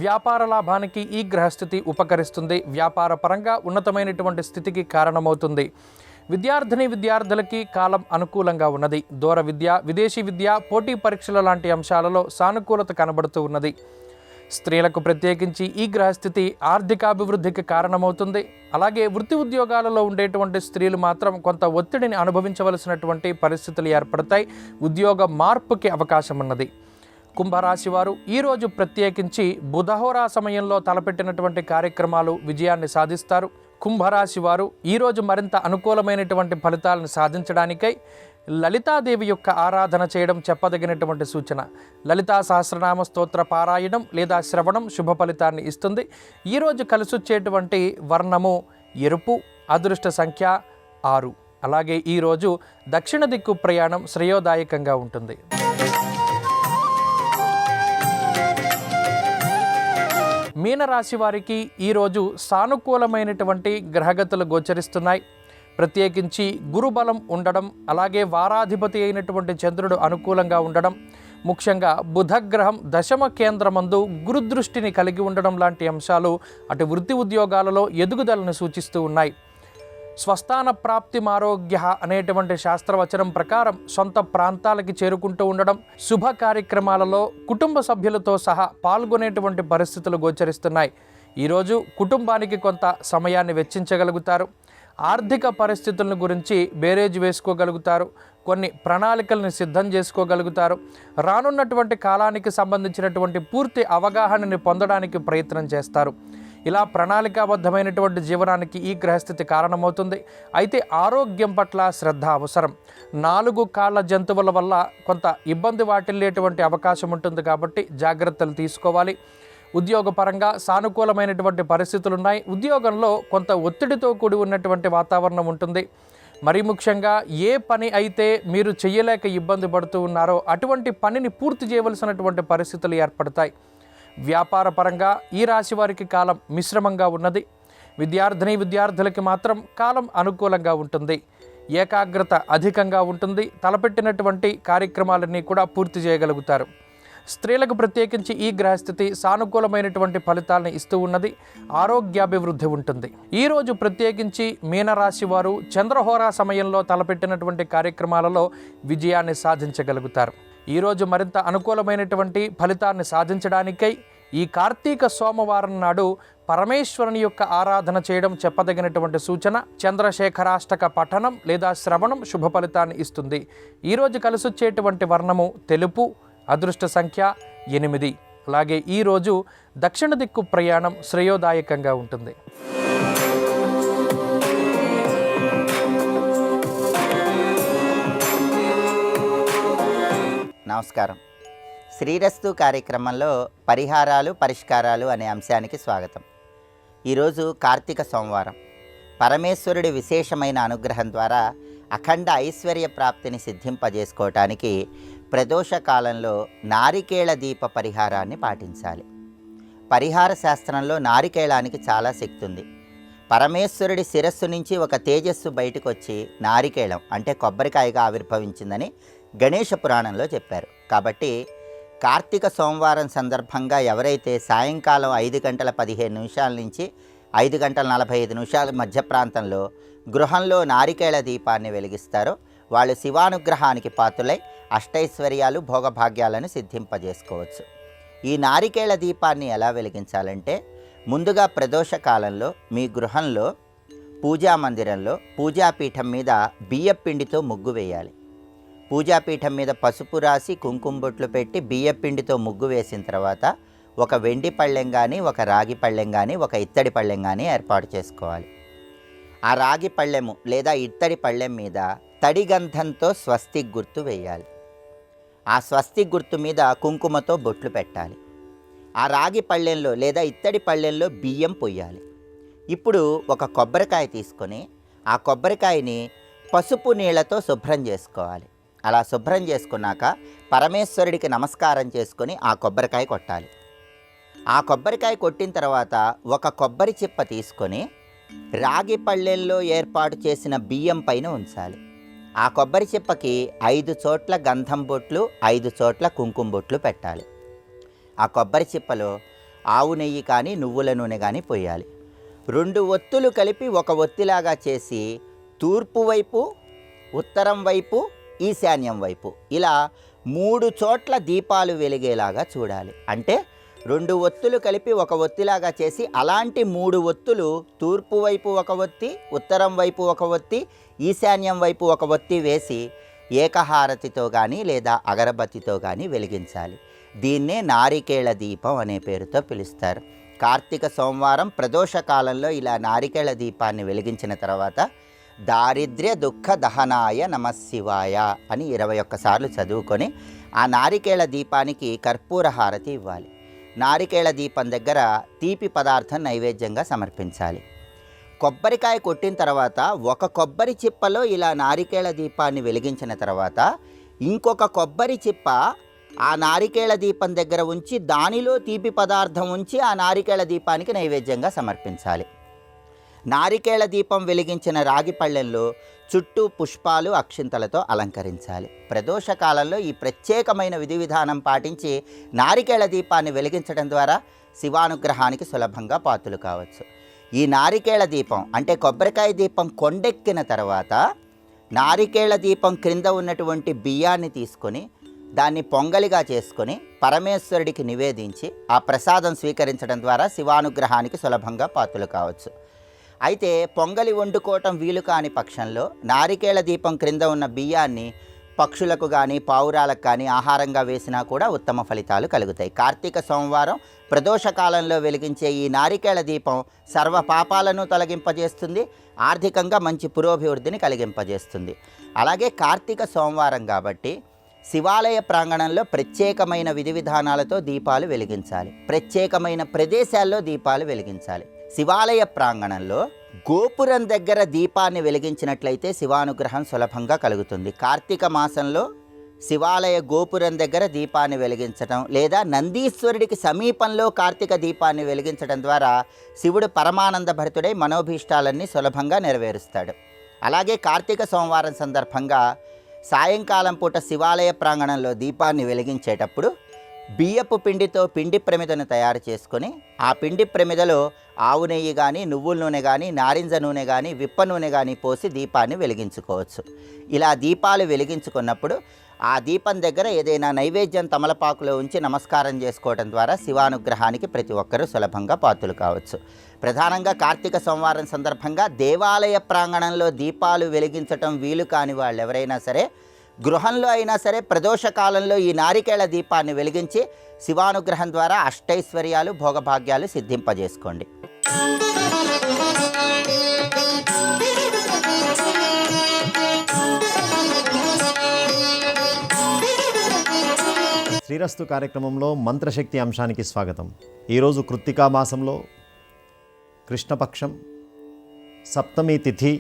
వ్యాపార లాభానికి ఈ గ్రహస్థితి ఉపకరిస్తుంది. వ్యాపార పరంగా ఉన్నతమైనటువంటి స్థితికి కారణమవుతుంది. విద్యార్థులకి కాలం అనుకూలంగా ఉన్నది. దూర విద్య, విదేశీ విద్య, పోటీ పరీక్షల లాంటి అంశాలలో సానుకూలత కనబడుతూ ఉన్నది. స్త్రీలకు ప్రత్యేకించి ఈ గ్రహస్థితి ఆర్థికాభివృద్ధికి కారణమవుతుంది. అలాగే వృత్తి ఉద్యోగాలలో ఉండేటువంటి స్త్రీలు మాత్రం కొంత ఒత్తిడిని అనుభవించవలసినటువంటి పరిస్థితులు ఏర్పడతాయి. ఉద్యోగ మార్పుకి అవకాశం ఉన్నది. కుంభరాశి వారు ఈరోజు ప్రత్యేకించి బుధహోరా సమయంలో తలపెట్టినటువంటి కార్యక్రమాలు విజయాన్ని సాధిస్తారు. కుంభరాశి వారు ఈరోజు మరింత అనుకూలమైనటువంటి ఫలితాలను సాధించడానికై లలితాదేవి యొక్క ఆరాధన చేయడం చెప్పదగినటువంటి సూచన. లలితా సహస్రనామ స్తోత్ర పారాయణం లేదా శ్రవణం శుభ ఫలితాన్ని ఇస్తుంది. ఈరోజు కలిసొచ్చేటువంటి వర్ణము ఎరుపు, అదృష్ట సంఖ్య 6. అలాగే ఈరోజు దక్షిణ దిక్కు ప్రయాణం శ్రేయోదాయకంగా ఉంటుంది. మీనరాశి వారికి ఈరోజు సానుకూలమైనటువంటి గ్రహగతులు గోచరిస్తున్నాయి. ప్రత్యేకించి గురుబలం ఉండడం, అలాగే వారాధిపతి అయినటువంటి చంద్రుడు అనుకూలంగా ఉండడం, ముఖ్యంగా బుధగ్రహం దశమ కేంద్రమందు గురుదృష్టిని కలిగి ఉండడం లాంటి అంశాలు అటు వృత్తి ఉద్యోగాలలో ఎదుగుదలను సూచిస్తూ ఉన్నాయి. స్వస్థాన ప్రాప్తి ఆరోగ్య అనేటువంటి శాస్త్రవచనం ప్రకారం సొంత ప్రాంతాలకి చేరుకుంటూ ఉండడం, శుభ కార్యక్రమాలలో కుటుంబ సభ్యులతో సహా పాల్గొనేటువంటి పరిస్థితులు గోచరిస్తున్నాయి. ఈరోజు కుటుంబానికి కొంత సమయాన్ని వెచ్చించగలుగుతారు. ఆర్థిక పరిస్థితులను గురించి బేరేజ్ వేసుకోగలుగుతారు. కొన్ని ప్రణాళికలను సిద్ధం చేసుకోగలుగుతారు. రానున్నటువంటి కాలానికి సంబంధించినటువంటి పూర్తి అవగాహనని పొందడానికి ప్రయత్నం చేస్తారు. ఇలా ప్రణాళికాబద్ధమైనటువంటి జీవనానికి ఈ గ్రహస్థితి కారణమవుతుంది. అయితే ఆరోగ్యం పట్ల శ్రద్ధ అవసరం. 4 కాళ్ళ జంతువుల వల్ల కొంత ఇబ్బంది వాటిల్లేటువంటి అవకాశం ఉంటుంది కాబట్టి జాగ్రత్తలు తీసుకోవాలి. ఉద్యోగపరంగా సానుకూలమైనటువంటి పరిస్థితులు ఉన్నాయి. ఉద్యోగంలో కొంత ఒత్తిడితో కూడి ఉన్నటువంటి వాతావరణం ఉంటుంది. మరీ ముఖ్యంగా ఏ పని అయితే మీరు చేయలేక ఇబ్బంది పడుతూ ఉన్నారో అటువంటి పనిని పూర్తి చేయవలసినటువంటి పరిస్థితులు ఏర్పడతాయి. వ్యాపార పరంగా ఈ రాశి వారికి కాలం మిశ్రమంగా ఉన్నది. విద్యార్థులకి మాత్రం కాలం అనుకూలంగా ఉంటుంది. ఏకాగ్రత అధికంగా ఉంటుంది. తలపెట్టినటువంటి కార్యక్రమాలన్నీ కూడా పూర్తి చేయగలుగుతారు. స్త్రీలకు ప్రత్యేకించి ఈ గ్రహస్థితి సానుకూలమైనటువంటి ఫలితాలను ఇస్తూ ఉన్నది. ఆరోగ్యాభివృద్ధి ఉంటుంది. ఈరోజు ప్రత్యేకించి మీనరాశి వారు చంద్రహోరా సమయంలో తలపెట్టినటువంటి కార్యక్రమాలలో విజయాన్ని సాధించగలుగుతారు. ఈరోజు మరింత అనుకూలమైనటువంటి ఫలితాన్ని సాధించడానికై ఈ కార్తీక సోమవారం నాడు పరమేశ్వరుని యొక్క ఆరాధన చేయడం చెప్పదగినటువంటి సూచన. చంద్రశేఖరాష్టక పఠనం లేదా శ్రవణం శుభ ఫలితాన్ని ఇస్తుంది. ఈరోజు కలిసొచ్చేటువంటి వర్ణము తెలుపు, అదృష్ట సంఖ్య 8. అలాగే ఈరోజు దక్షిణ దిక్కు ప్రయాణం శ్రేయోదాయకంగా ఉంటుంది. నమస్కారం. శ్రీరస్తు కార్యక్రమంలో పరిహారాలు పరిష్కారాలు అనే అంశానికి స్వాగతం. ఈరోజు కార్తీక సోమవారం. పరమేశ్వరుడి విశేషమైన అనుగ్రహం ద్వారా అఖండ ఐశ్వర్య ప్రాప్తిని సిద్ధింపజేసుకోవటానికి ప్రదోష కాలంలో నారికేళ దీప పరిహారాన్ని పాటించాలి. పరిహార శాస్త్రంలో నారికేళానికి చాలా శక్తి ఉంది. పరమేశ్వరుడి శిరస్సు నుంచి ఒక తేజస్సు బయటకు వచ్చి నారికేళం అంటే కొబ్బరికాయగా ఆవిర్భవించిందని గణేష పురాణంలో చెప్పారు. కాబట్టి కార్తీక సోమవారం సందర్భంగా ఎవరైతే సాయంకాలం 5:15 నుంచి 5:45 మధ్య ప్రాంతంలో గృహంలో నారికేళ దీపాన్ని వెలిగిస్తారో వాళ్ళు శివానుగ్రహానికి పాత్రులై అష్టైశ్వర్యాలు భోగభాగ్యాలను సిద్ధింపజేసుకోవచ్చు. ఈ నారికేళ దీపాన్ని ఎలా వెలిగించాలంటే, ముందుగా ప్రదోష కాలంలో మీ గృహంలో పూజా మందిరంలో పూజాపీఠం మీద బియ్యపిండితో ముగ్గు వేయాలి. పూజాపీఠం మీద పసుపు రాసి కుంకుమ బొట్లు పెట్టి బియ్యపిండితో ముగ్గు వేసిన తర్వాత ఒక వెండి పళ్ళెం కానీ, ఒక రాగి పళ్ళెం కానీ, ఒక ఇత్తడి పళ్ళెం కానీ ఏర్పాటు చేసుకోవాలి. ఆ రాగి పళ్ళెము లేదా ఇత్తడి పళ్ళెం మీద తడి గంధంతో స్వస్తిక్ గుర్తు వేయాలి. ఆ స్వస్తిక్ గుర్తు మీద కుంకుమతో బొట్లు పెట్టాలి. ఆ రాగి పళ్ళెంలో లేదా ఇత్తడి పళ్ళెంలో బియ్యం పొయ్యాలి. ఇప్పుడు ఒక కొబ్బరికాయ తీసుకొని ఆ కొబ్బరికాయని పసుపు నీళ్లతో శుభ్రం చేసుకోవాలి. అలా శుభ్రం చేసుకున్నాక పరమేశ్వరుడికి నమస్కారం చేసుకొని ఆ కొబ్బరికాయ కొట్టాలి. ఆ కొబ్బరికాయ కొట్టిన తర్వాత ఒక కొబ్బరి చిప్ప తీసుకొని రాగి పళ్ళెంలో ఏర్పాటు చేసిన బియ్యం పైన ఉంచాలి. ఆ కొబ్బరి చిప్పకి 5 చోట్ల గంధం బొట్లు, 5 చోట్ల కుంకుమ బొట్లు పెట్టాలి. ఆ కొబ్బరి చిప్పలో ఆవు నెయ్యి కానీ నువ్వుల నూనె కానీ పోయాలి. 2 ఒత్తులు కలిపి ఒక ఒత్తిలాగా చేసి తూర్పు వైపు, ఉత్తరం వైపు, ఈశాన్యం వైపు ఇలా 3 చోట్ల దీపాలు వెలిగేలాగా చూడాలి. అంటే 2 ఒత్తులు కలిపి ఒక ఒత్తిలాగా చేసి అలాంటి 3 ఒత్తులు తూర్పు వైపు ఒక ఒత్తి, ఉత్తరం వైపు ఒక ఒత్తి, ఈశాన్యం వైపు ఒక ఒత్తి వేసి ఏకహారతితో కానీ లేదా అగరబత్తితో కానీ వెలిగించాలి. దీన్నే నారికేళ దీపం అనే పేరుతో పిలుస్తారు. కార్తీక సోమవారం ప్రదోష కాలంలో ఇలా నారికేళ దీపాన్ని వెలిగించిన తర్వాత దారిద్ర్య దుఃఖ దహనాయ నమశివాయ అని 21 సార్లు చదువుకొని ఆ నారికేళ దీపానికి కర్పూర హారతి ఇవ్వాలి. నారికేళ దీపం దగ్గర తీపి పదార్థం నైవేద్యంగా సమర్పించాలి. కొబ్బరికాయ కొట్టిన తర్వాత ఒక కొబ్బరి చిప్పలో ఇలా నారికేళ దీపాన్ని వెలిగించిన తర్వాత ఇంకొక కొబ్బరి చిప్ప ఆ నారికేళ దీపం దగ్గర ఉంచి దానిలో తీపి పదార్థం ఉంచి ఆ నారికేళ దీపానికి నైవేద్యంగా సమర్పించాలి. నారికేళ దీపం వెలిగించిన రాగి పళ్ళెంలో చుట్టూ పుష్పాలు, అక్షింతలతో అలంకరించాలి. ప్రదోష కాలంలో ఈ ప్రత్యేకమైన విధి విధానం పాటించి నారికేళ దీపాన్ని వెలిగించడం ద్వారా శివానుగ్రహానికి సులభంగా పాత్రలు కావచ్చు. ఈ నారికేళ దీపం అంటే కొబ్బరికాయ దీపం కొండెక్కిన తర్వాత నారికేళ దీపం క్రింద ఉన్నటువంటి బియ్యాన్ని తీసుకొని దాన్ని పొంగలిగా చేసుకొని పరమేశ్వరుడికి నివేదించి ఆ ప్రసాదం స్వీకరించడం ద్వారా శివానుగ్రహానికి సులభంగా పాత్రలు కావచ్చు. అయితే పొంగలి వండుకోవటం వీలు కాని పక్షంలో నారికేళ దీపం క్రింద ఉన్న బియ్యాన్ని పక్షులకు కానీ పావురాలకు కానీ ఆహారంగా వేసినా కూడా ఉత్తమ ఫలితాలు కలుగుతాయి. కార్తీక సోమవారం ప్రదోష కాలంలో వెలిగించే ఈ నారికేళ దీపం సర్వ పాపాలను తొలగింపజేస్తుంది, ఆర్థికంగా మంచి పురోభివృద్ధిని కలిగింపజేస్తుంది. అలాగే కార్తీక సోమవారం కాబట్టి శివాలయ ప్రాంగణంలో ప్రత్యేకమైన విధి విధానాలతో దీపాలు వెలిగించాలి. ప్రత్యేకమైన ప్రదేశాల్లో దీపాలు వెలిగించాలి. శివాలయ ప్రాంగణంలో గోపురం దగ్గర దీపాన్ని వెలిగించినట్లయితే శివానుగ్రహం సులభంగా కలుగుతుంది. కార్తీక మాసంలో శివాలయ గోపురం దగ్గర దీపాన్ని వెలిగించడం లేదా నందీశ్వరుడికి సమీపంలో కార్తీక దీపాన్ని వెలిగించడం ద్వారా శివుడు పరమానంద భరితుడై మనోభీష్టాలన్నీ సులభంగా నెరవేరుస్తాడు. అలాగే కార్తీక సోమవారం సందర్భంగా సాయంకాలం పూట శివాలయ ప్రాంగణంలో దీపాన్ని వెలిగించేటప్పుడు బియ్యపు పిండితో పిండి ప్రమిదను తయారు చేసుకొని ఆ పిండి ప్రమిదలో ఆవు నెయ్యి కానీ, నువ్వుల నూనె కానీ, నారింజ నూనె కానీ, విప్ప నూనె కానీ పోసి దీపాన్ని వెలిగించుకోవచ్చు. ఇలా దీపాలు వెలిగించుకున్నప్పుడు ఆ దీపం దగ్గర ఏదైనా నైవేద్యం తమలపాకులో ఉంచి నమస్కారం చేసుకోవడం ద్వారా శివానుగ్రహానికి ప్రతి ఒక్కరూ సులభంగా పాత్రలు కావచ్చు. ప్రధానంగా కార్తీక సోమవారం సందర్భంగా దేవాలయ ప్రాంగణంలో దీపాలు వెలిగించటం వీలు కాని వాళ్ళు ఎవరైనా సరే గృహంలో అయినా సరే ప్రదోష కాలంలో ఈ నారికేళ దీపాన్ని వెలిగించి శివానుగ్రహం ద్వారా అష్టైశ్వర్యాలు, భోగభాగ్యాలు సిద్ధింపజేసుకోండి. శ్రీరస్తు కార్యక్రమంలో మంత్రశక్తి అంశానికి స్వాగతం. ఈరోజు కృత్తికా మాసంలో కృష్ణపక్షం సప్తమి తిథి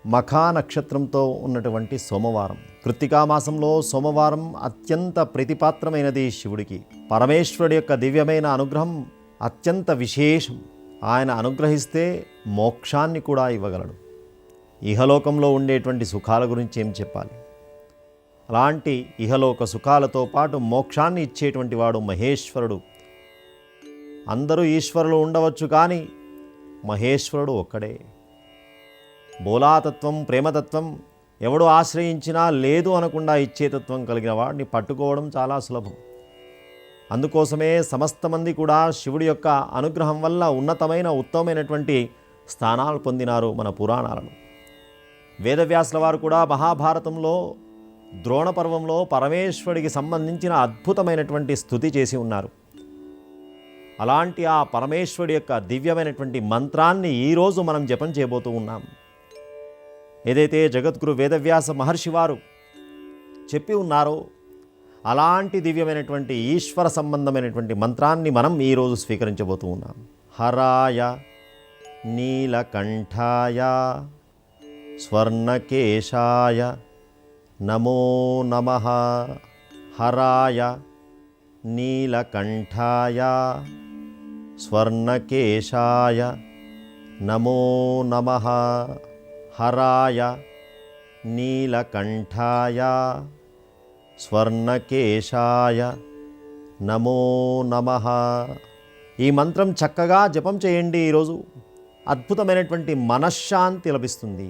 మఖా నక్షత్రంతో ఉన్నటువంటి సోమవారం. కృత్తికా మాసంలో సోమవారం అత్యంత ప్రీతిపాత్రమైనది శివుడికి. పరమేశ్వరుడి యొక్క దివ్యమైన అనుగ్రహం అత్యంత విశేషం. ఆయన అనుగ్రహిస్తే మోక్షాన్ని కూడా ఇవ్వగలడు. ఇహలోకంలో ఉండేటువంటి సుఖాల గురించి ఏం చెప్పాలి. అలాంటి ఇహలోక సుఖాలతో పాటు మోక్షాన్ని ఇచ్చేటువంటి వాడు మహేశ్వరుడు. అందరూ ఈశ్వరులు ఉండవచ్చు, కానీ మహేశ్వరుడు ఒక్కడే. బోలాతత్వం, ప్రేమతత్వం ఎవడు ఆశ్రయించినా లేదు అనకుండా ఇచ్చేతత్వం కలిగిన వాడిని పట్టుకోవడం చాలా సులభం. అందుకోసమే సమస్త మంది కూడా శివుడి యొక్క అనుగ్రహం వల్ల ఉన్నతమైన ఉత్తమమైనటువంటి స్థానాలు పొందినారు మన పురాణాలను. వేదవ్యాసుల వారు కూడా మహాభారతంలో ద్రోణ పర్వంలో పరమేశ్వరుడికి సంబంధించిన అద్భుతమైనటువంటి స్తుతి చేసి ఉన్నారు. అలాంటి ఆ పరమేశ్వరుడి యొక్క దివ్యమైనటువంటి మంత్రాన్ని ఈరోజు మనం జపం చేయబోతూ ఉన్నాం. ఏదైతే జగద్గురు వేదవ్యాస మహర్షి వారు చెప్పి ఉన్నారో అలాంటి దివ్యమైనటువంటి ఈశ్వర సంబంధమైనటువంటి మంత్రాన్ని మనం ఈరోజు స్వీకరించబోతూ ఉన్నాం. హరాయ నీలకంఠాయ స్వర్ణకేశాయ నమో నమః. హరాయ నీలకంఠాయ స్వర్ణకేశాయ నమో నమః. హరాయ నీలకంఠాయ స్వర్ణకేశాయ నమో నమః. ఈ మంత్రం చక్కగా జపం చేయండి. ఈరోజు అద్భుతమైనటువంటి మనశ్శాంతి లభిస్తుంది.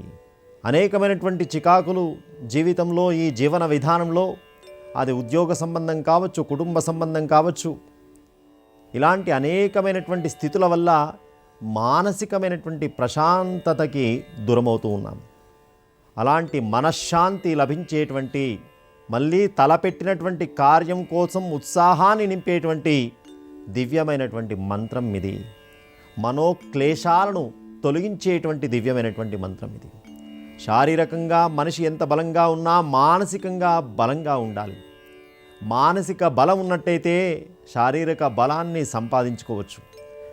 అనేకమైనటువంటి చికాకులు జీవితంలో, ఈ జీవన విధానంలో, అది ఉద్యోగ సంబంధం కావచ్చు, కుటుంబ సంబంధం కావచ్చు, ఇలాంటి అనేకమైనటువంటి స్థితుల వల్ల మానసికమైనటువంటి ప్రశాంతతకి దూరమవుతూ ఉన్నాం. అలాంటి మనశ్శాంతి లభించేటువంటి, మళ్ళీ తలపెట్టినటువంటి కార్యం కోసం ఉత్సాహాన్ని నింపేటువంటి దివ్యమైనటువంటి మంత్రం ఇది. మనోక్లేశాలను తొలగించేటువంటి దివ్యమైనటువంటి మంత్రం ఇది. శారీరకంగా మనిషి ఎంత బలంగా ఉన్నా మానసికంగా బలంగా ఉండాలి. మానసిక బలం ఉన్నట్టయితే శారీరక బలాన్ని సంపాదించుకోవచ్చు,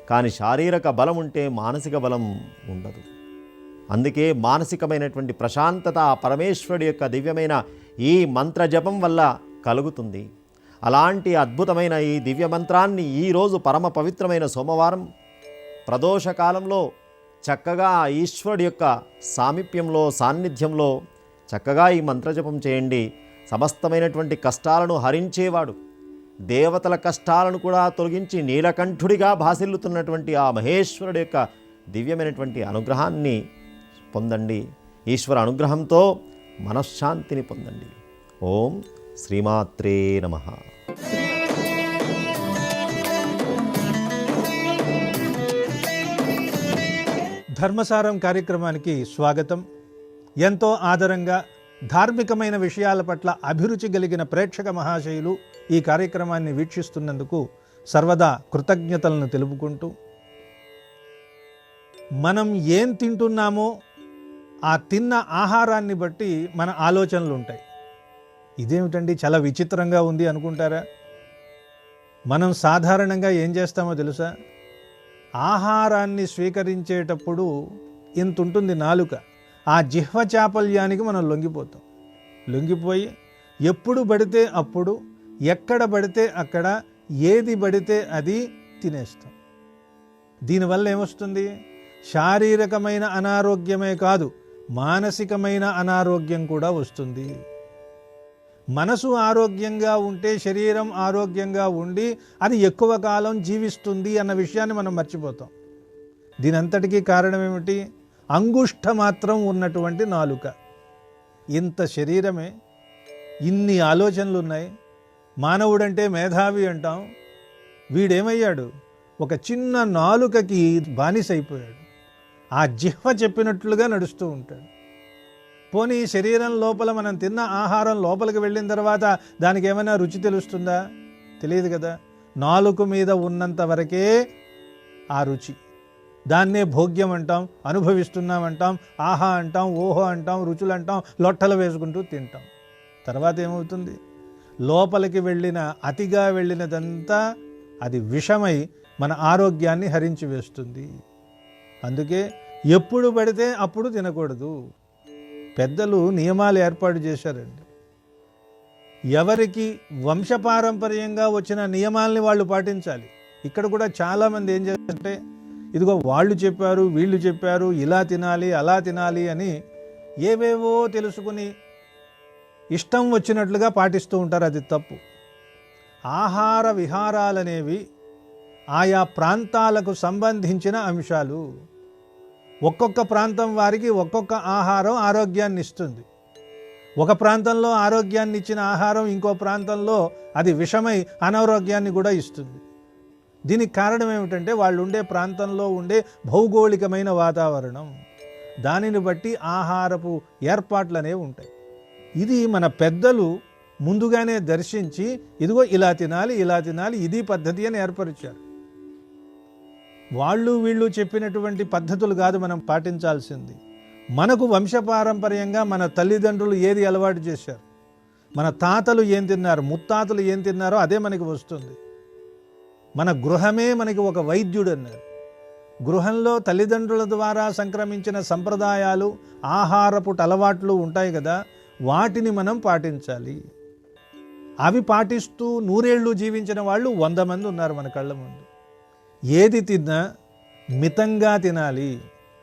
కానీ శారీరక బలం ఉంటే మానసిక బలం ఉండదు. అందుకే మానసికమైనటువంటి ప్రశాంతత ఆ పరమేశ్వరుడి యొక్క దివ్యమైన ఈ మంత్ర జపం వల్ల కలుగుతుంది. అలాంటి అద్భుతమైన ఈ దివ్య మంత్రాన్ని ఈరోజు పరమ పవిత్రమైన సోమవారం ప్రదోషకాలంలో చక్కగా ఈశ్వరుడి యొక్క సామీప్యంలో, సాన్నిధ్యంలో చక్కగా ఈ మంత్రజపం చేయండి. సమస్తమైనటువంటి కష్టాలను హరించేవాడు, దేవతల కష్టాలను కూడా తొలగించి నీలకంఠుడిగా భాసిల్లుతున్నటువంటి ఆ మహేశ్వరుడి యొక్క దివ్యమైనటువంటి అనుగ్రహాన్ని పొందండి. ఈశ్వర అనుగ్రహంతో మనశ్శాంతిని పొందండి. ఓం శ్రీమాత్రే నమః. ధర్మసారం కార్యక్రమానికి స్వాగతం. ఎంతో ఆదరంగా ధార్మికమైన విషయాల పట్ల అభిరుచి కలిగిన ప్రేక్షక మహాశయులు ఈ కార్యక్రమాన్ని వీక్షిస్తున్నందుకు సర్వదా కృతజ్ఞతలను తెలుపుకుంటూ, మనం ఏం తింటున్నామో ఆ తిన్న ఆహారాన్ని బట్టి మన ఆలోచనలు ఉంటాయి. ఇదేమిటండి చాలా విచిత్రంగా ఉంది అనుకుంటారా? మనం సాధారణంగా ఏం చేస్తామో తెలుసా? ఆహారాన్ని స్వీకరించేటప్పుడు ఇంత ఉంటుంది నాలుక. ఆ జిహ్వ చాపల్యానికి మనం లొంగిపోయి ఎప్పుడు పడితే అప్పుడు, ఎక్కడ పడితే అక్కడ, ఏది పడితే అది తినేస్తాం. దీనివల్ల ఏమొస్తుంది? శారీరకమైన అనారోగ్యమే కాదు, మానసికమైన అనారోగ్యం కూడా వస్తుంది. మనసు ఆరోగ్యంగా ఉంటే శరీరం ఆరోగ్యంగా ఉండి అది ఎక్కువ కాలం జీవిస్తుంది అన్న విషయాన్ని మనం మర్చిపోతాం. దీనంతటికీ కారణం ఏమిటి? అంగుష్ట మాత్రం ఉన్నటువంటి నాలుక. ఇంత శరీరమే, ఇన్ని ఆలోచనలు ఉన్నాయి. మానవుడంటే మేధావి అంటాం. వీడేమయ్యాడు? ఒక చిన్న నాలుకకి బానిసైపోయాడు. ఆ జిహ్వ చెప్పినట్లుగా నడుస్తూ ఉంటాడు. పోనీ శరీరం లోపల మనం తిన్న ఆహారం లోపలికి వెళ్ళిన తర్వాత దానికి ఏమైనా రుచి తెలుస్తుందా? తెలియదు కదా. నాలుక మీద ఉన్నంత వరకే ఆ రుచి. దాన్నే భోగ్యం అంటాం, అనుభవిస్తున్నామంటాం, ఆహా అంటాం, ఓహో అంటాం, రుచులు అంటాం, లొట్టలు వేసుకుంటూ తింటాం. తర్వాత ఏమవుతుంది? లోపలికి వెళ్ళిన, అతిగా వెళ్ళినదంతా అది విషమై మన ఆరోగ్యాన్ని హరించి వేస్తుంది. అందుకే ఎప్పుడు పడితే అప్పుడు తినకూడదు. పెద్దలు నియమాలు ఏర్పాటు చేశారండి. ఎవరికి వంశపారంపర్యంగా వచ్చిన నియమాల్ని వాళ్ళు పాటించాలి. ఇక్కడ కూడా చాలామంది ఏం చేస్తారంటే, ఇదిగో వాళ్ళు చెప్పారు, వీళ్ళు చెప్పారు, ఇలా తినాలి, అలా తినాలి అని ఏవేవో తెలుసుకుని ఇష్టం వచ్చినట్లుగా పాటిస్తూ ఉంటారు. అది తప్పు. ఆహార విహారాలనేవి ఆయా ప్రాంతాలకు సంబంధించిన అంశాలు. ఒక్కొక్క ప్రాంతం వారికి ఒక్కొక్క ఆహారం ఆరోగ్యాన్ని ఇస్తుంది. ఒక ప్రాంతంలో ఆరోగ్యాన్ని ఇచ్చిన ఆహారం ఇంకో ప్రాంతంలో అది విషమై అనారోగ్యాన్ని కూడా ఇస్తుంది. దీనికి కారణం ఏమిటంటే వాళ్ళు ఉండే ప్రాంతంలో ఉండే భౌగోళికమైన వాతావరణం. దానిని బట్టి ఆహారపు ఏర్పాట్లు అనేవి ఉంటాయి. ఇది మన పెద్దలు ముందుగానే దర్శించి, ఇదిగో ఇలా తినాలి, ఇలా తినాలి, ఇది పద్ధతి అని ఏర్పరిచారు. వాళ్ళు వీళ్ళు చెప్పినటువంటి పద్ధతులు కాదు మనం పాటించాల్సింది. మనకు వంశపారంపర్యంగా మన తల్లిదండ్రులు ఏది అలవాటు చేశారు, మన తాతలు ఏం తిన్నారు, ముత్తాతలు ఏం తిన్నారో అదే మనకి వస్తుంది. మన గృహమే మనకి ఒక వైద్యుడు అన్నారు. గృహంలో తల్లిదండ్రుల ద్వారా సంక్రమించిన సంప్రదాయాలు, ఆహారపు అలవాట్లు ఉంటాయి కదా, వాటిని మనం పాటించాలి. అవి పాటిస్తూ నూరేళ్లు జీవించిన వాళ్ళు 100 మంది ఉన్నారు మన కళ్ళ ముందు. ఏది తిన్నా మితంగా తినాలి.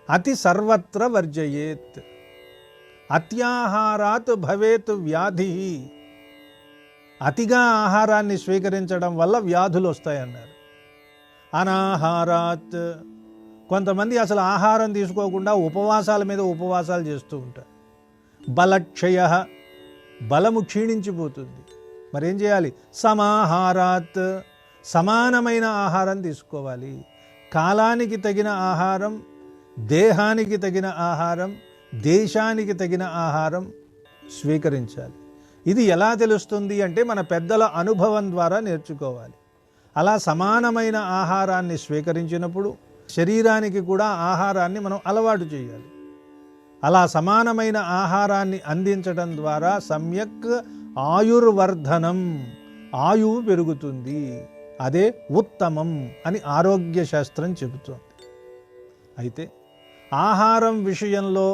అతి సర్వత్ర వర్జయేత్. అత్యాహారాత్ భవేత్ వ్యాధి. అతిగా ఆహారాన్ని స్వీకరించడం వల్ల వ్యాధులు వస్తాయన్నారు. అనాహారాత్. కొంతమంది అసలు ఆహారం తీసుకోకుండా ఉపవాసాల మీద ఉపవాసాలు చేస్తూ ఉంటారు. బలక్షయ. బలము క్షీణించిపోతుంది. మరేం చేయాలి? సమాహారాత్. సమానమైన ఆహారం తీసుకోవాలి. కాలానికి తగిన ఆహారం, దేహానికి తగిన ఆహారం, దేశానికి తగిన ఆహారం స్వీకరించాలి. ఇది ఎలా తెలుస్తుంది అంటే మన పెద్దల అనుభవం ద్వారా నేర్చుకోవాలి. అలా సమానమైన ఆహారాన్ని స్వీకరించినప్పుడు శరీరానికి కూడా ఆహారాన్ని మనం అలవాటు చేయాలి. అలా సమానమైన ఆహారాన్ని అందించడం ద్వారా సమ్యక్ ఆయుర్వర్ధనం, ఆయువు పెరుగుతుంది. అదే ఉత్తమం అని ఆరోగ్య శాస్త్రం చెబుతోంది. అయితే ఆహారం విషయంలో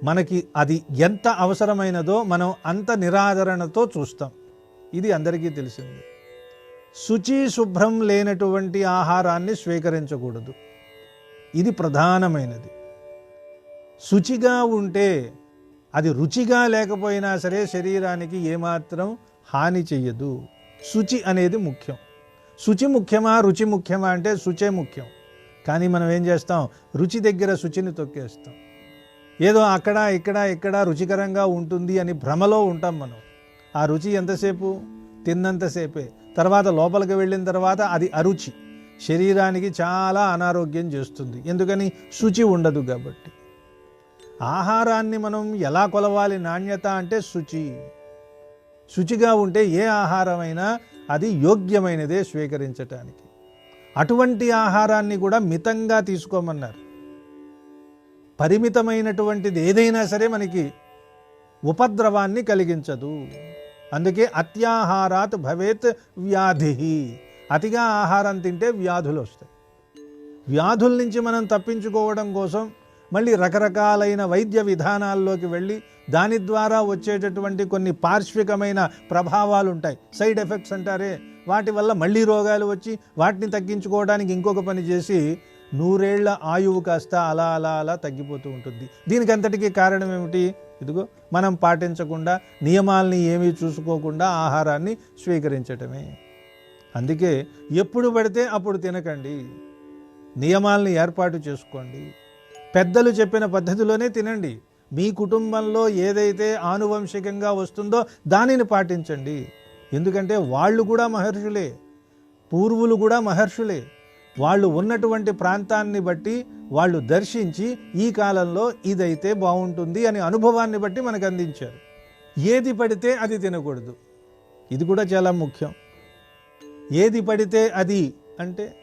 మనకి అది ఎంత అవసరమైనదో మనం అంత నిరాదరణతో చూస్తాం. ఇది అందరికీ తెలిసింది. శుచి శుభ్రం లేనటువంటి ఆహారాన్ని స్వీకరించకూడదు. ఇది ప్రధానమైనది. శుచిగా ఉంటే అది రుచిగా లేకపోయినా సరే శరీరానికి ఏమాత్రం హాని చెయ్యదు. శుచి అనేది ముఖ్యం. శుచి ముఖ్యమా రుచి ముఖ్యమా అంటే శుచే ముఖ్యం. కానీ మనం ఏం చేస్తాం? రుచి దగ్గర శుచిని తొక్కేస్తాం. ఏదో అక్కడ ఇక్కడ రుచికరంగా ఉంటుంది అని భ్రమలో ఉంటాం మనం. ఆ రుచి ఎంతసేపు? తిన్నంతసేపే. తర్వాత లోపలికి వెళ్ళిన తర్వాత అది అరుచి, శరీరానికి చాలా అనారోగ్యం చేస్తుంది. ఎందుకని? శుచి ఉండదు కాబట్టి. ఆహారాన్ని మనం ఎలా కొలవాలి నాణ్యత అంటే శుచి. శుచిగా ఉంటే ఏ ఆహారమైనా అది యోగ్యమైనదే స్వీకరించటానికి. అటువంటి ఆహారాన్ని కూడా మితంగా తీసుకోమన్నారు. పరిమితమైనటువంటిది ఏదైనా సరే మనకి ఉపద్రవాన్ని కలిగించదు. అందుకే అత్యాహారాత్ భవేత్ వ్యాధి. అతిగా ఆహారం తింటే వ్యాధులు వస్తాయి. వ్యాధుల నుంచి మనం తప్పించుకోవడం కోసం మళ్ళీ రకరకాలైన వైద్య విధానాల్లోకి వెళ్ళి దాని ద్వారా వచ్చేటటువంటి కొన్ని పార్శ్వికమైన ప్రభావాలు ఉంటాయి, సైడ్ ఎఫెక్ట్స్ అంటారే, వాటి వల్ల మళ్ళీ రోగాలు వచ్చి వాటిని తగ్గించుకోవడానికి ఇంకొక పని చేసి 100 ఏళ్ల ఆయువు కాస్త అలా అలా అలా తగ్గిపోతూ ఉంటుంది. దీనికి అంతటికీ కారణం ఏమిటి? ఇదిగో మనం పాటించకుండా, నియమాల్ని ఏమీ చూసుకోకుండా ఆహారాన్ని స్వీకరించటమే. అందుకే ఎప్పుడు పడితే అప్పుడు తినకండి. నియమాల్ని ఏర్పాటు చేసుకోండి. పెద్దలు చెప్పిన పద్ధతిలోనే తినండి. మీ కుటుంబంలో ఏదైతే ఆనువంశికంగా వస్తుందో దానిని పాటించండి. ఎందుకంటే వాళ్ళు కూడా మహర్షులే, పూర్వులు కూడా మహర్షులే. వాళ్ళు ఉన్నటువంటి ప్రాంతాన్ని బట్టి వాళ్ళు దర్శించి ఈ కాలంలో ఇదైతే బాగుంటుంది అనే అనుభవాన్ని బట్టి మనకు అందించారు. ఏది పడితే అది తినకూడదు. ఇది కూడా చాలా ముఖ్యం. ఏది పడితే అది అంటే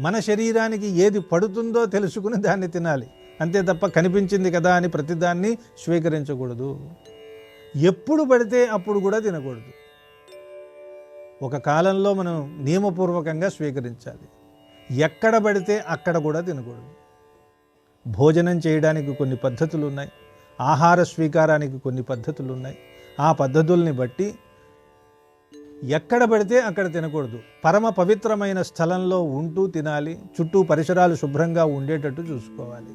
మన శరీరానికి ఏది పడుతుందో తెలుసుకుని దాన్ని తినాలి. అంతే తప్ప కనిపించింది కదా అని ప్రతిదాన్ని స్వీకరించకూడదు. ఎప్పుడు పడితే అప్పుడు కూడా తినకూడదు. ఒక కాలంలో మనం నియమపూర్వకంగా స్వీకరించాలి. ఎక్కడ పడితే అక్కడ కూడా తినకూడదు. భోజనం చేయడానికి కొన్ని పద్ధతులు ఉన్నాయి, ఆహార స్వీకారానికి కొన్ని పద్ధతులు ఉన్నాయి. ఆ పద్ధతుల్ని బట్టి ఎక్కడ పడితే అక్కడ తినకూడదు. పరమ పవిత్రమైన స్థలంలో ఉంటూ తినాలి. చుట్టూ పరిసరాలు శుభ్రంగా ఉండేటట్టు చూసుకోవాలి.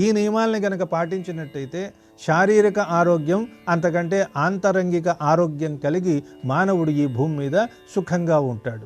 ఈ నియమాల్ని కనుక పాటించినట్టయితే శారీరక ఆరోగ్యం అంతకంటే ఆంతరంగిక ఆరోగ్యం కలిగి మానవుడు ఈ భూమి మీద సుఖంగా ఉంటాడు.